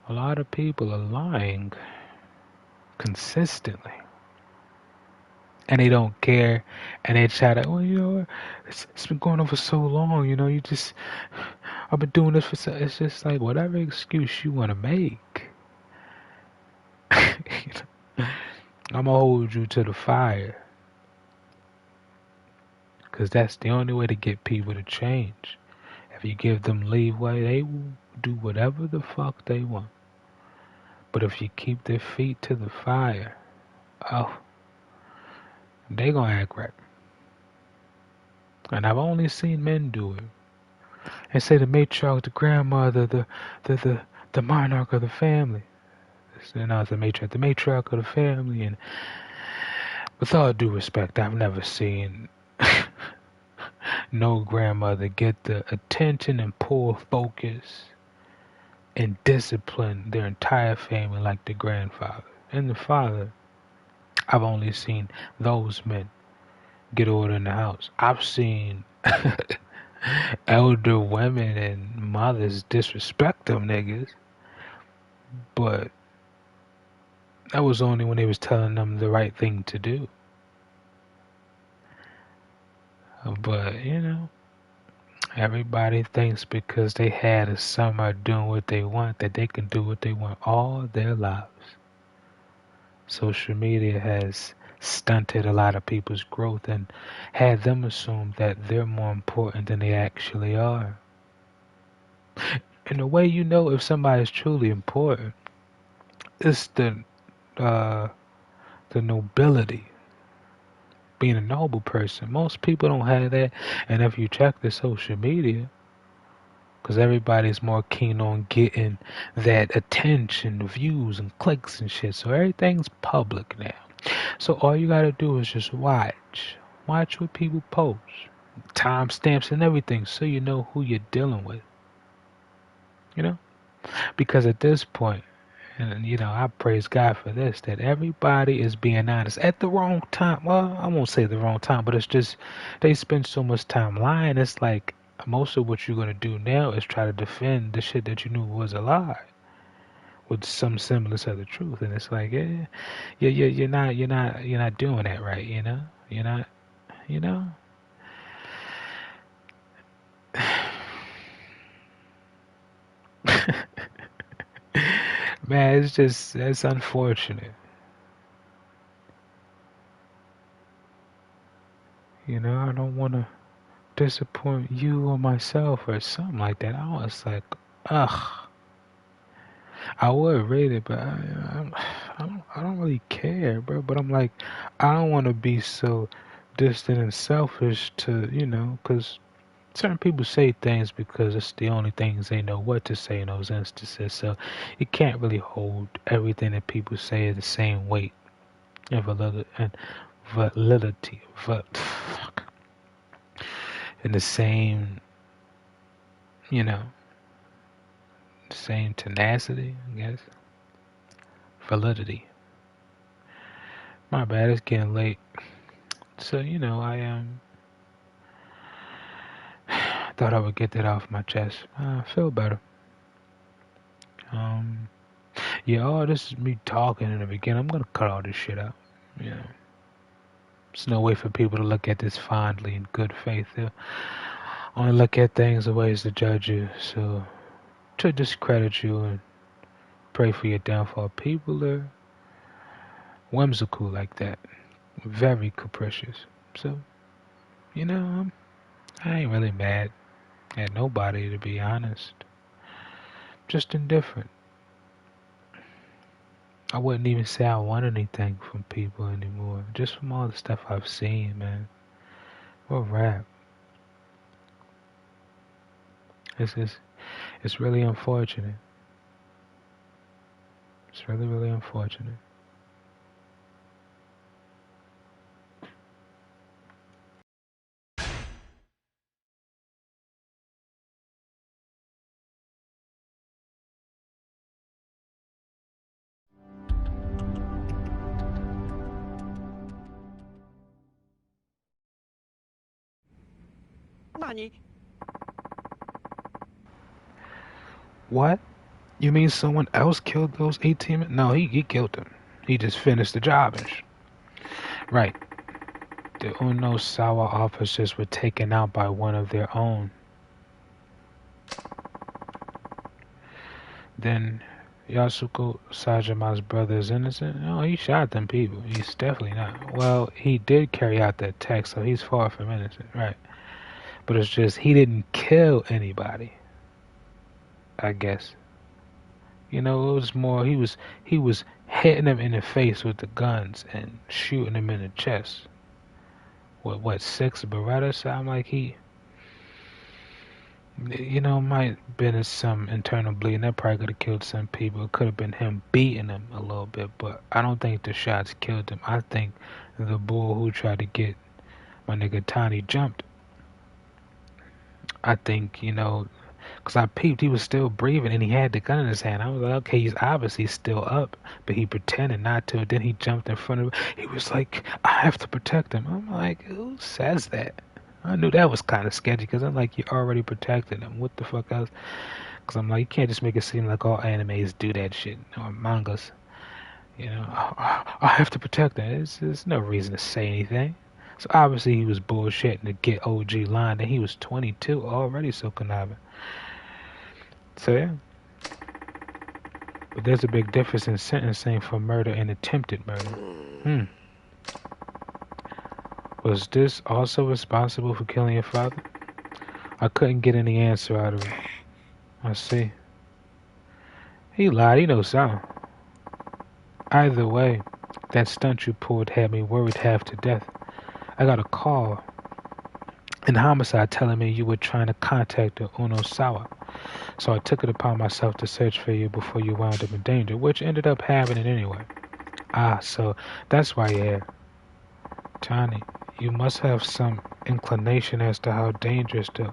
a lot of people are lying consistently. And they don't care, and they try to, well, it's been going on for so long, I've been doing this for so, it's just like, whatever excuse you want to make, I'm gonna hold you to the fire, because that's the only way to get people to change. If you give them leeway, they will do whatever the fuck they want. But if you keep their feet to the fire, oh, they gonna act right. And I've only seen men do it. And say the matriarch, the grandmother, the monarch of the family. No, the matriarch of the family. And with all due respect, I've never seen no grandmother get the attention and pull focus and discipline their entire family like the grandfather and the father. I've only seen those men get order in the house. I've seen elder women and mothers disrespect them niggas, but that was only when they was telling them the right thing to do. But, everybody thinks because they had a summer doing what they want that they can do what they want all their lives. Social media has stunted a lot of people's growth and had them assume that they're more important than they actually are. And the way you know if somebody's truly important is uh, the nobility, being a noble person. Most people don't have that, and if you check the social media, because everybody's more keen on getting that attention, views, and clicks and shit, so everything's public now. So all you gotta do is just watch what people post, timestamps and everything, so you know who you're dealing with. Because at this point, and I praise God for this, that everybody is being honest at the wrong time. Well, I won't say the wrong time, but it's just they spend so much time lying. It's like most of what you're gonna do now is try to defend the shit that you knew was a lie with some semblance of the truth. And it's like, you're not doing that right. You're not, you know. Man, it's unfortunate. I don't want to disappoint you or myself or something like that. I was like, ugh. I would read it, but I don't really care, bro. But I'm like, I don't want to be so distant and selfish because certain people say things because it's the only things they know what to say in those instances. So you can't really hold everything that people say the same weight and validity, in the same, you know, same tenacity, I guess. Validity. My bad, it's getting late. So, thought I would get that off my chest. I feel better. Yeah, this is me talking in the beginning. I'm gonna cut all this shit out. Yeah. There's no way for people to look at this fondly in good faith. They'll only look at things the ways to judge you. So, to discredit you and pray for your downfall. People are whimsical like that. Very capricious. So, I ain't really mad at nobody, to be honest. Just indifferent. I wouldn't even say I want anything from people anymore. Just from all the stuff I've seen, man. What rap? It's just, it's really unfortunate. It's really, really unfortunate. Nani? What? You mean someone else killed those 18 men? No, he killed them. He just finished the job and Right. The Uno Sawa officers were taken out by one of their own. Then Yasuko Sajima's brother is innocent? No, he shot them people. He's definitely not. Well, he did carry out that attack, so he's far from innocent, right? But it's just he didn't kill anybody, I guess. It was more he was hitting them in the face with the guns and shooting them in the chest. What 6 Beretta? So I'm like might been some internal bleeding. That probably could have killed some people. It could have been him beating them a little bit, but I don't think the shots killed him. I think the bull who tried to get my nigga Tiny jumped. I think, because I peeped, he was still breathing and he had the gun in his hand. I was like, okay, he's obviously still up, but he pretended not to. Then he jumped in front of him. He was like, I have to protect him. I'm like, who says that? I knew that was kind of sketchy because I'm like, you already protected him. What the fuck else? Because I'm like, you can't just make it seem like all animes do that shit or mangas. I have to protect him. There's no reason to say anything. So obviously he was bullshitting to get OG line, and he was 22 already, so conniving. So yeah. But there's a big difference in sentencing for murder and attempted murder. Was this also responsible for killing your father? I couldn't get any answer out of him. I see. He lied, he knows something. Either way, that stunt you pulled had me worried half to death. I got a call in homicide telling me you were trying to contact the Uno Sawa. So I took it upon myself to search for you before you wound up in danger, which ended up happening anyway. Ah, so that's why you're here. Tani, you must have some inclination as to how dangerous the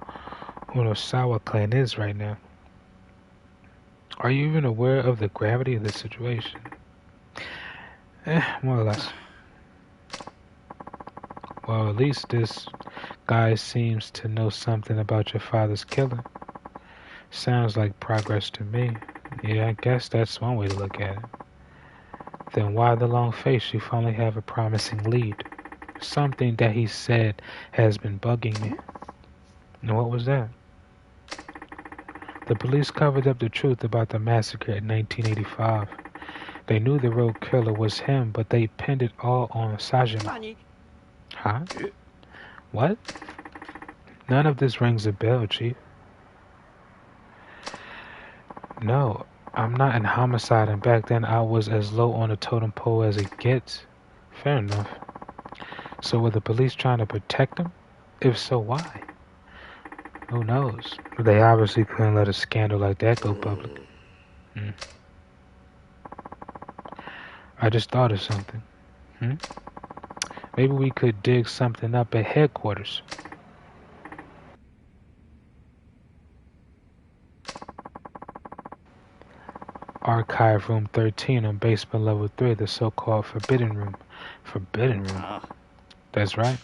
Unosawa clan is right now. Are you even aware of the gravity of the situation? More or less. Well, at least this guy seems to know something about your father's killing. Sounds like progress to me. Yeah, I guess that's one way to look at it. Then why the long face? You finally have a promising lead. Something that he said has been bugging me. And what was that? The police covered up the truth about the massacre in 1985. They knew the real killer was him, but they pinned it all on Sajima. Huh? What? None of this rings a bell, Chief. No, I'm not in homicide, and back then I was as low on the totem pole as it gets. Fair enough. So were the police trying to protect him? If so, why? Who knows? They obviously couldn't let a scandal like that go public. I just thought of something. Maybe we could dig something up at headquarters. Archive room 13 on basement level 3, the so-called forbidden room. Forbidden room? That's right.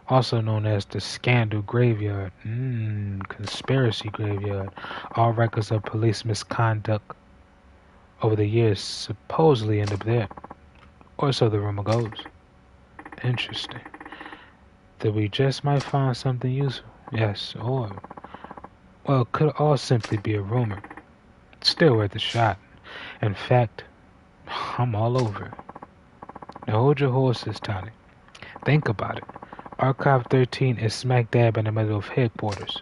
Also known as the Scandal Graveyard. Conspiracy Graveyard. All records of police misconduct over the years supposedly end up there. Or so the rumor goes. Interesting. That we just might find something useful. Yes, or... well, it could all simply be a rumor. Still worth a shot. In fact, I'm all over it. Now hold your horses, Tony. Think about it. Archive 13 is smack dab in the middle of headquarters.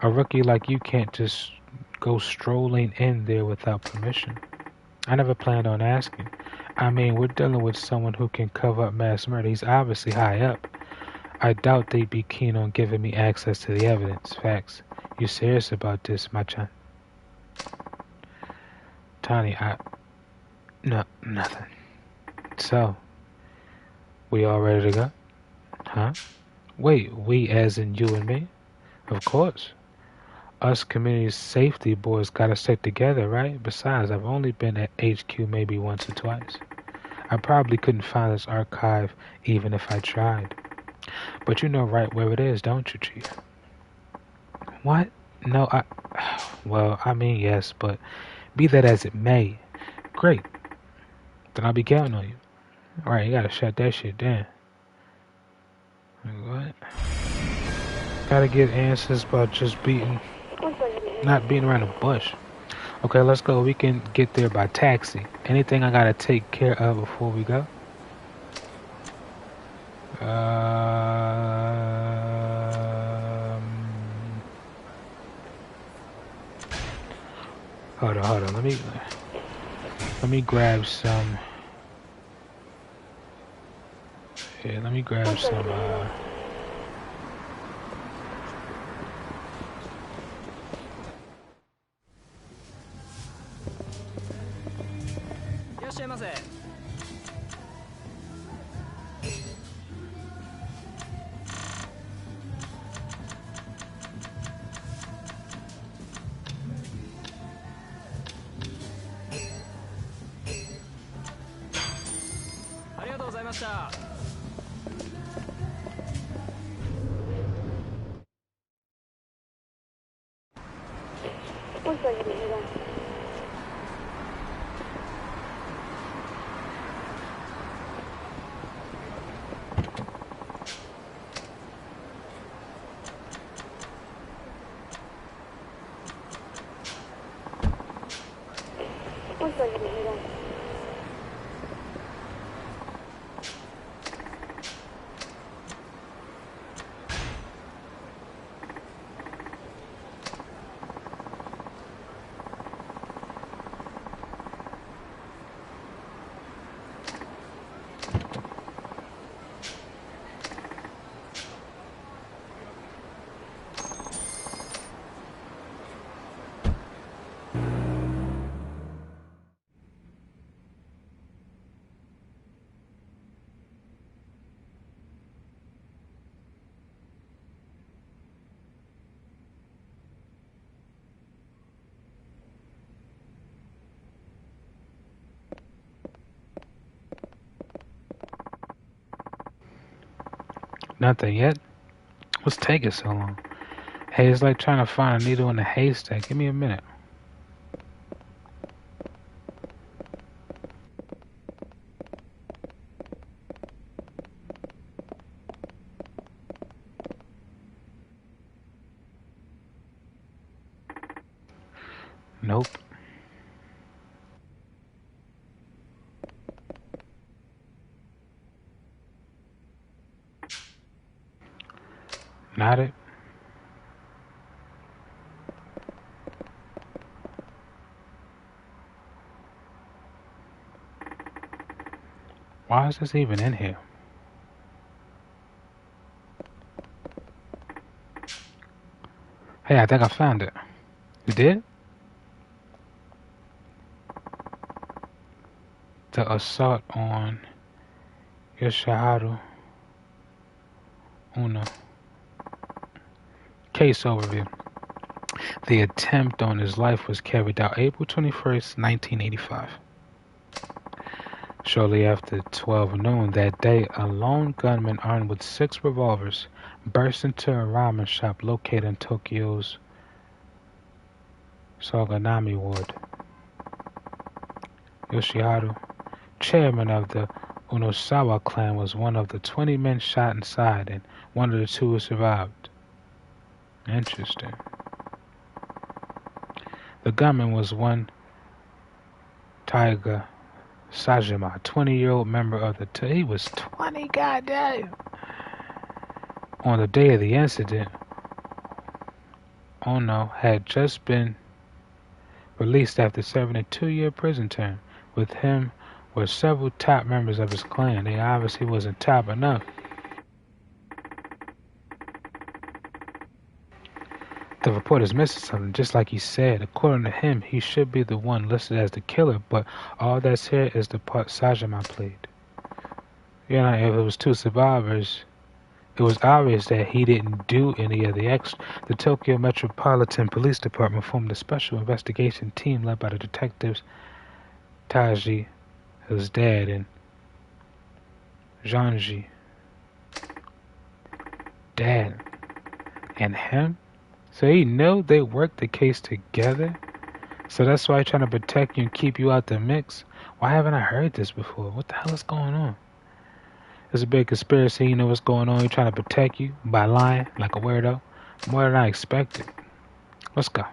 A rookie like you can't just go strolling in there without permission. I never planned on asking. I mean, we're dealing with someone who can cover up mass murder. He's obviously high up. I doubt they'd be keen on giving me access to the evidence. Facts. You serious about this, Machan? Tony, No, nothing. So, we all ready to go? Huh? Wait, we as in you and me? Of course. Us community safety boys gotta stick together, right? Besides, I've only been at HQ maybe once or twice. I probably couldn't find this archive even if I tried. But you know right where it is, don't you, Chief? What? No, Well, I mean, yes, but be that as it may. Great. Then I'll be counting on you. Alright, you gotta shut that shit down. What? Gotta get answers about just not beating around the bush. Okay, let's go. We can get there by taxi. Anything I gotta take care of before we go? Hold on. Let me grab some. Yeah, let me grab some. Nothing yet? What's taking so long? Hey, it's like trying to find a needle in a haystack. Give me a minute. Nope. Not it. Why is this even in here? Hey, I think I found it. You did? The assault on Yoshiharu Uno. Case overview. The attempt on his life was carried out April 21st, 1985. Shortly after 12 noon that day, a lone gunman armed with 6 revolvers burst into a ramen shop located in Tokyo's Soganami ward. Yoshiharu, chairman of the Unosawa clan, was one of the 20 men shot inside, and one of the 2 survived. Interesting. The gunman was one Taiga Sajima, 20-year-old member of the he was 20, goddamn. On the day of the incident, Ono had just been released after serving a 2-year prison term. With him were several top members of his clan. They obviously wasn't top enough. The report is missing something, just like he said. According to him, he should be the one listed as the killer, but all that's here is the part Sajima played. You know, if it was two survivors, it was obvious that he didn't do any of the extra. The Tokyo Metropolitan Police Department formed a special investigation team led by the detectives Taji, his dad, and Janji, dad, and him. So he knew they worked the case together. So that's why he's trying to protect you and keep you out the mix. Why haven't I heard this before? What the hell is going on? It's a big conspiracy. You know what's going on. He's trying to protect you by lying like a weirdo. More than I expected. Let's go.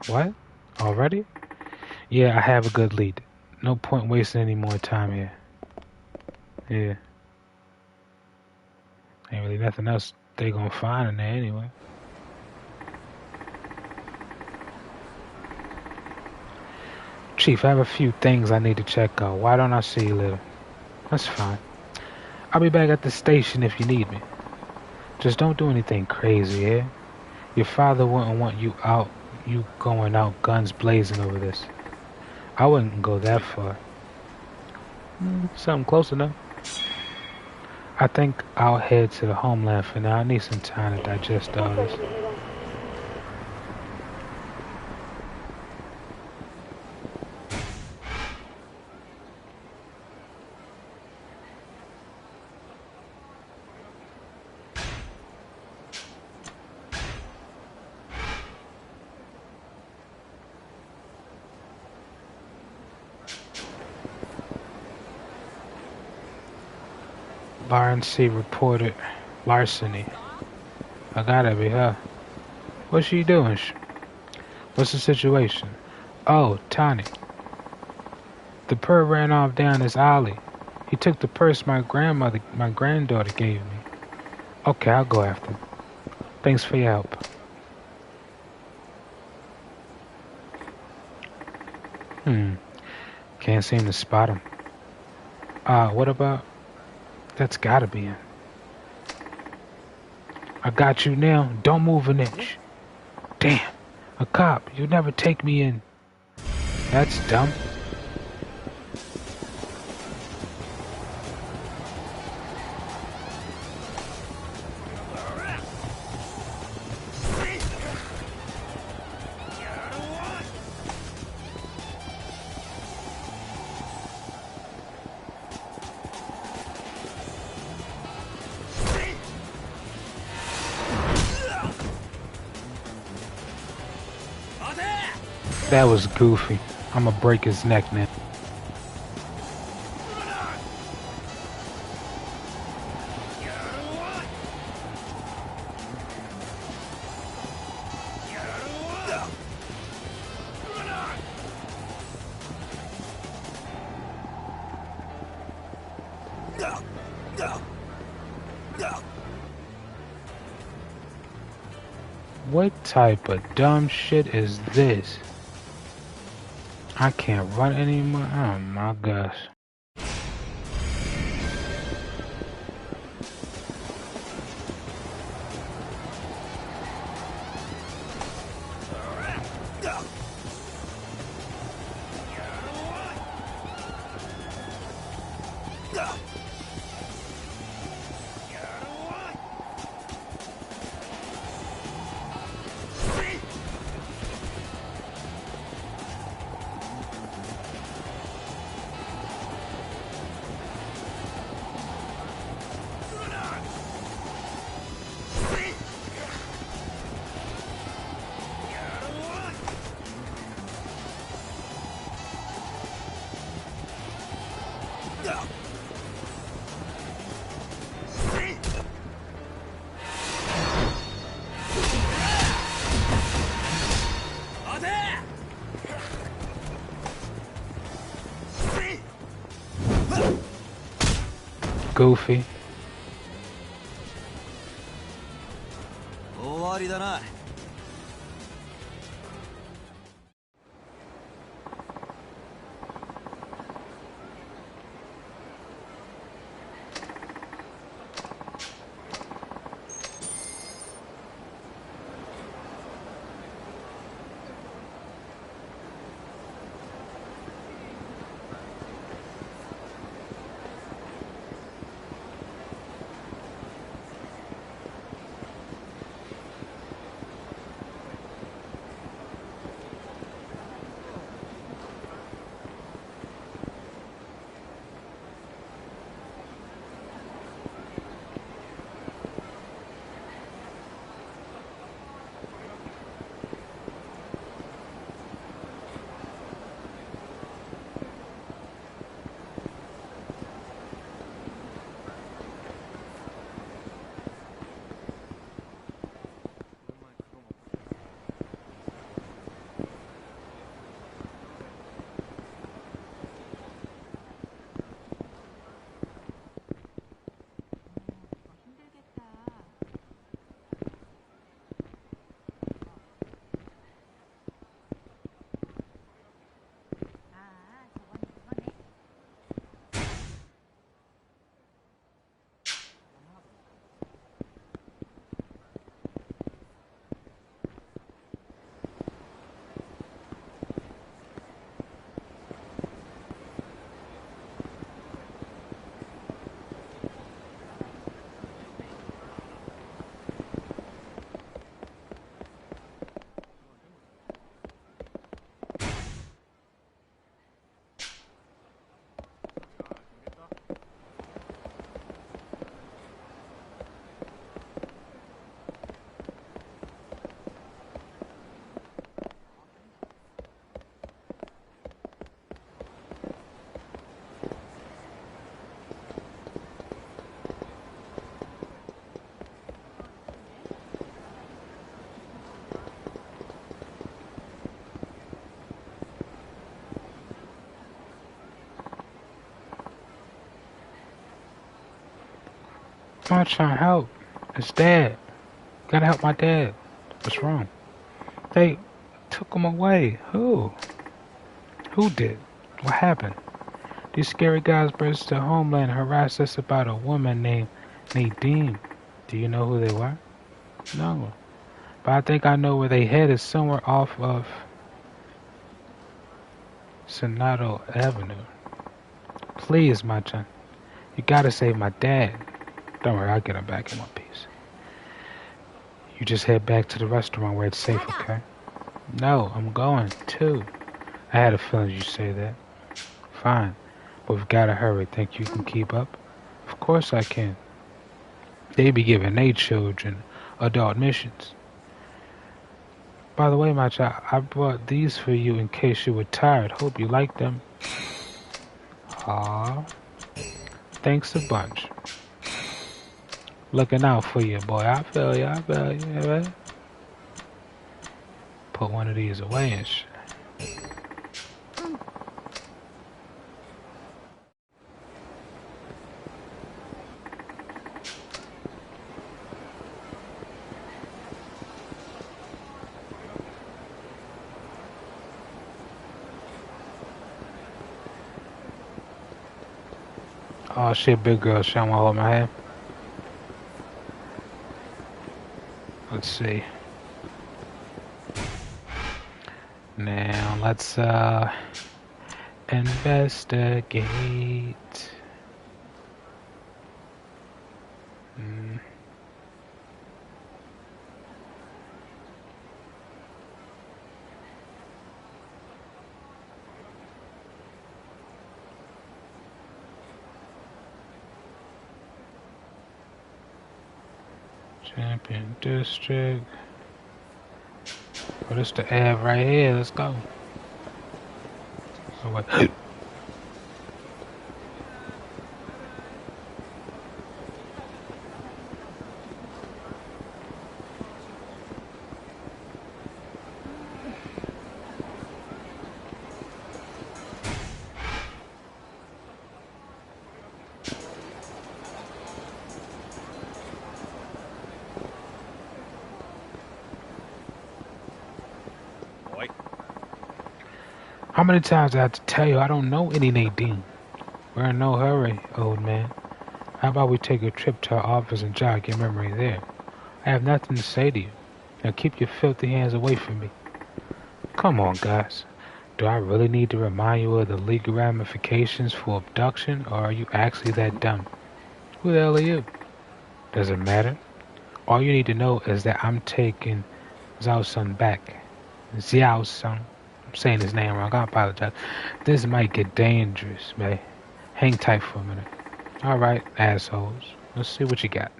What? Already? Yeah, I have a good lead. No point wasting any more time here. Yeah. Ain't really nothing else they gonna find in there anyway. Chief, I have a few things I need to check out. Why don't I see you later? That's fine. I'll be back at the station if you need me. Just don't do anything crazy, yeah? Your father wouldn't want you going out guns blazing over this. I wouldn't go that far. Something close enough. I think I'll head to the homeland for now. I need some time to digest all this. Lawrence C. reported larceny. I gotta be her. What's she doing? What's the situation? Oh, Tani. The perv ran off down this alley. He took the purse my granddaughter gave me. Okay, I'll go after him. Thanks for your help. Can't seem to spot him. What about... That's gotta be him. I got you now. Don't move an inch. Damn. A cop. You'll never take me in. That's dumb. That was goofy. I'ma break his neck now. What type of dumb shit is this? I can't run anymore. Oh my gosh. Goofy. 終わりだな。I'm not trying to help. It's Dad. Gotta help my dad. What's wrong? They took him away. Who? Who did? What happened? These scary guys burst the homeland and harassed us about a woman named Nadine. Do you know who they were? No. But I think I know where they headed, somewhere off of Senado Avenue. Please, Machan. You gotta save my dad. Don't worry, I'll get him back in one piece. You just head back to the restaurant where it's safe, okay? No, I'm going, too. I had a feeling you'd say that. Fine, but we've gotta hurry. Think you can keep up? Of course I can. They be giving their children adult missions. By the way, my child, I brought these for you in case you were tired. Hope you like them. Aw, thanks a bunch. Looking out for you, boy. I feel you, yeah, right? Put one of these away and shit. Oh shit, big girl, she don't wanna hold my hand. Let's see. Now let's investigate. Champion District. Oh, this the Ave right here. Let's go. Oh, wait. How many times do I have to tell you I don't know any Nadine? We're in no hurry, old man. How about we take a trip to our office and jog your memory there? I have nothing to say to you. Now keep your filthy hands away from me. Come on, guys. Do I really need to remind you of the legal ramifications for abduction, or are you actually that dumb? Who the hell are you? Does it matter? All you need to know is that I'm taking Zhao-Sun back. Xiao-Sun. I'm saying his name wrong. I apologize. This might get dangerous, man. Hang tight for a minute. Alright, assholes. Let's see what you got.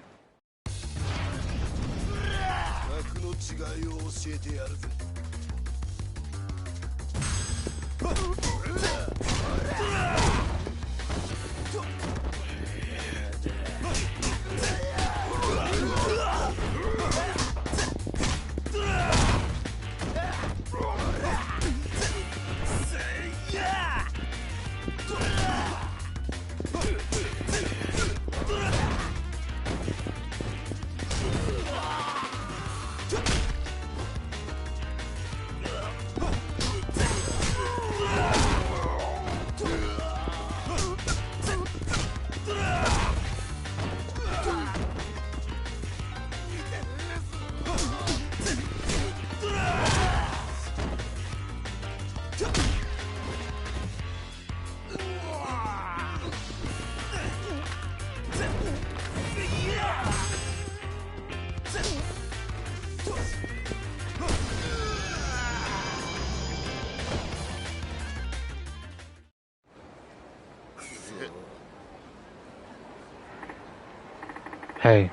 Hey,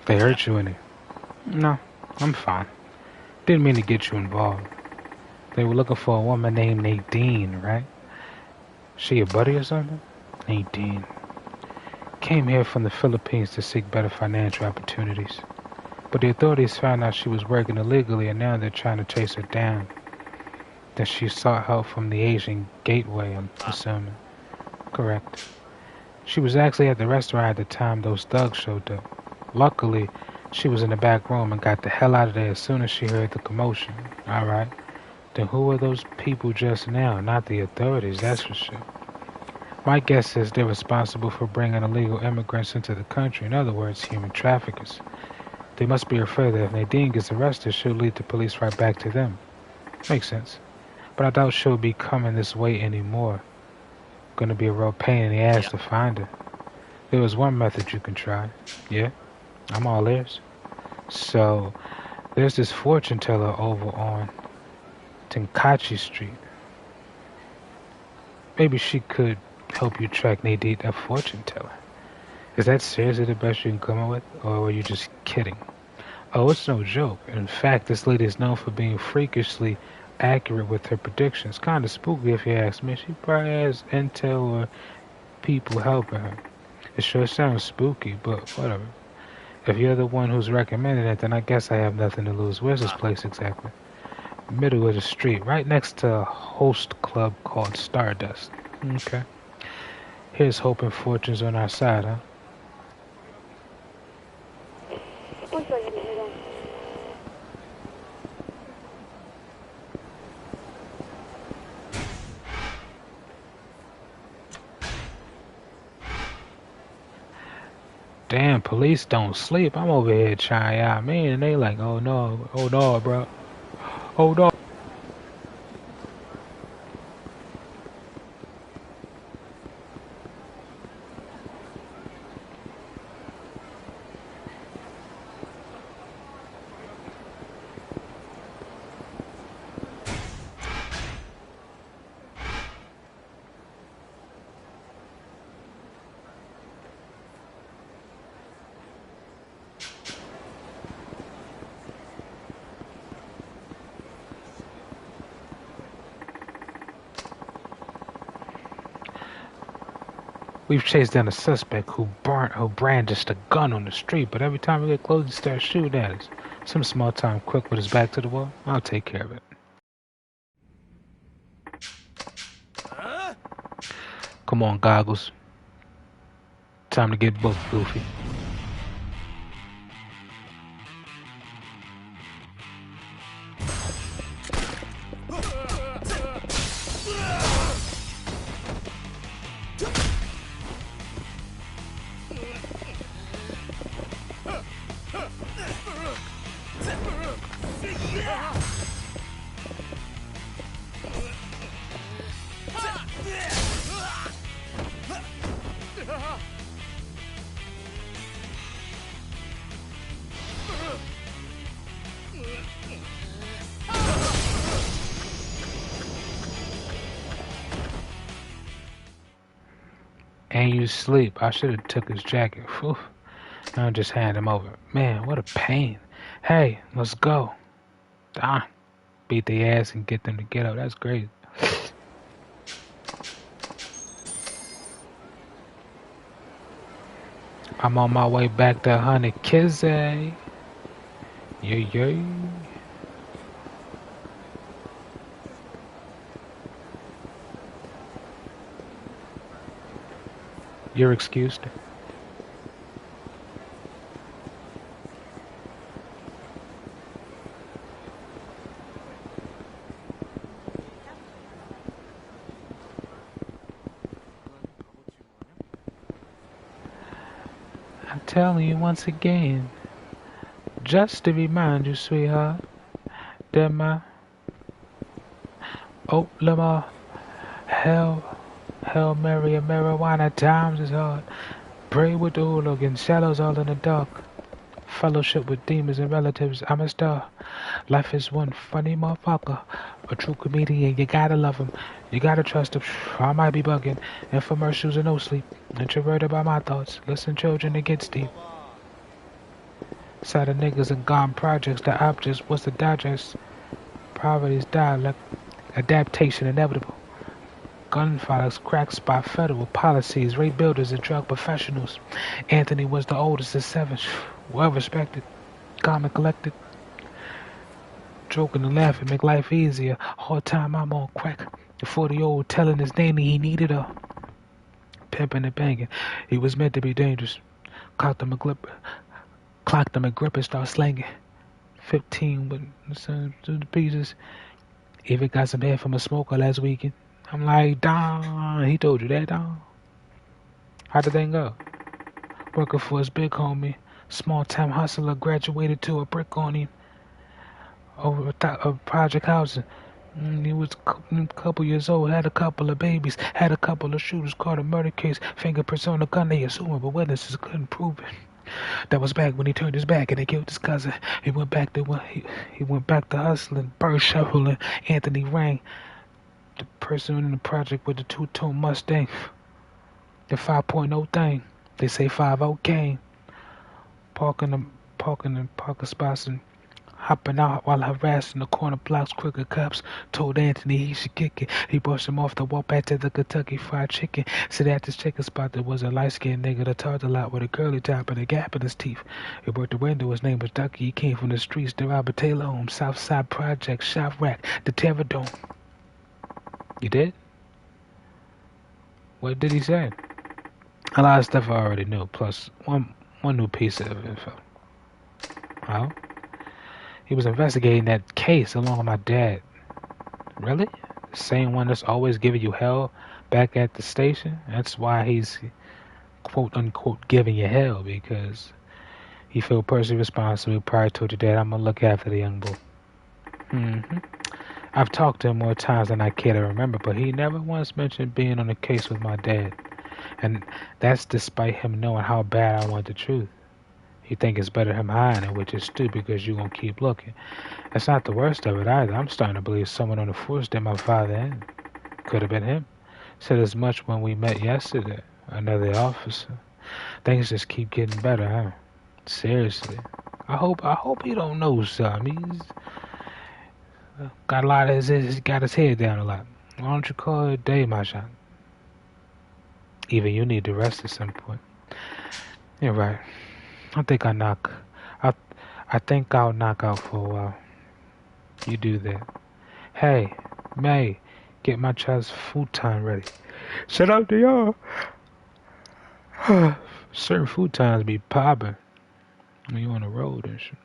they hurt you any? No, I'm fine. Didn't mean to get you involved. They were looking for a woman named Nadine, right? She your buddy or something? Nadine. Came here from the Philippines to seek better financial opportunities. But the authorities found out she was working illegally and now they're trying to chase her down. Then she sought help from the Asian Gateway, I'm assuming. Correct. She was actually at the restaurant at the time those thugs showed up. Luckily, she was in the back room and got the hell out of there as soon as she heard the commotion. Alright. Then who were those people just now? Not the authorities, that's for sure. My guess is they're responsible for bringing illegal immigrants into the country. In other words, human traffickers. They must be afraid that if Nadine gets arrested, she'll lead the police right back to them. Makes sense. But I doubt she'll be coming this way anymore. Gonna be a real pain in the ass to find her. There was one method you can try. Yeah? I'm all ears. So, there's this fortune teller over on Tenkachi Street. Maybe she could help you track Nadine, a fortune teller. Is that seriously the best you can come up with, or were you just kidding? Oh, it's no joke. In fact, this lady is known for being freakishly accurate with her predictions. Kinda spooky if you ask me. She probably has intel or people helping her. It sure sounds spooky, but whatever. If you're the one who's recommending it, then I guess I have nothing to lose. Where's this place exactly? Middle of the street, right next to a host club called Stardust. Okay. Here's hoping fortune's on our side, huh? Damn, police don't sleep. I'm over here trying out, man, and they like, oh no, bro. Oh no. We've chased down a suspect who brandished a gun on the street, but every time we get close, he starts shooting at us. Some small time crook with his back to the wall. I'll take care of it. Come on, Goggles. Time to get booked, Goofy. Man, you sleep. I should have took his jacket. Whew. I'll just hand him over. Man, what a pain. Hey, let's go. Ah, beat their ass and get them to get up. That's great. I'm on my way back to YAKUZA. Yeah. You're excused. I'm telling you once again, just to remind you, sweetheart, that my Lamar, hell, Mary, and marijuana times is hard. Pray with the hooligans, shadows all in the dark. Fellowship with demons and relatives, I'm a star. Life is one funny motherfucker. A true comedian, you gotta love him. You gotta trust him. I might be bugging. Infomercials and no sleep. Introverted by my thoughts. Listen, children, it gets deep. Side of niggas and gone projects, the objects, what's the digest? Poverty's dialect, adaptation inevitable. Gunfighters cracked by federal policies, rape builders and drug professionals. Anthony was the oldest of seven, well respected, calm and collected. Joking and laughing make life easier. Hard time I'm on crack. The 40-old telling his nanny he needed her. Pimping and banging. He was meant to be dangerous. Clocked him a grip and start slanging. 15 with some to the pieces. Even got some head from a smoker last weekend. I'm like, Don, he told you that, Don? How did that go? Working for his big homie. Small-time hustler graduated to a brick on him. Over a project housing. He was a couple years old, had a couple of babies, had a couple of shooters, caught a murder case, fingerprints on the gun, they assumed, but witnesses couldn't prove it. That was back when he turned his back and they killed his cousin. He went back to hustling, bird shuffling. Anthony rang. The person in the project with the two-tone Mustang. The 5.0 thing. They say 5-0 came. Parking in parking spots and hopping out while harassing the corner blocks. Crooked cops told Anthony he should kick it. He brushed him off to walk back to the Kentucky Fried Chicken. Said at this chicken spot there was a light-skinned nigga that talked a lot with a curly top and a gap in his teeth. He broke the window. His name was Ducky. He came from the streets. The Robert Taylor home, Southside Project, Shop Rack, the Terror Dome. You did? What did he say? A lot of stuff I already knew, plus one new piece of info. Oh? He was investigating that case along with my dad. Really? The same one that's always giving you hell back at the station? That's why he's quote unquote giving you hell, because he felt personally responsible. Prior told your dad, I'm gonna look after the young boy. I've talked to him more times than I care to remember, but he never once mentioned being on a case with my dad. And that's despite him knowing how bad I want the truth. He think it's better him hiding it, which is stupid because you gonna keep looking. That's not the worst of it either. I'm starting to believe someone on the force did my father in. Could have been him. Said as much when we met yesterday. Another officer. Things just keep getting better, huh? Seriously. I hope he don't know something. He's got a lot of he's got his head down a lot. Why don't you call it a day, my shot? Even you need to rest at some point. You're right. I think I'll knock out for a while. You do that. Hey, May, get my child's futon ready. Shout out to y'all. Certain futons be popping when you on the road and shit.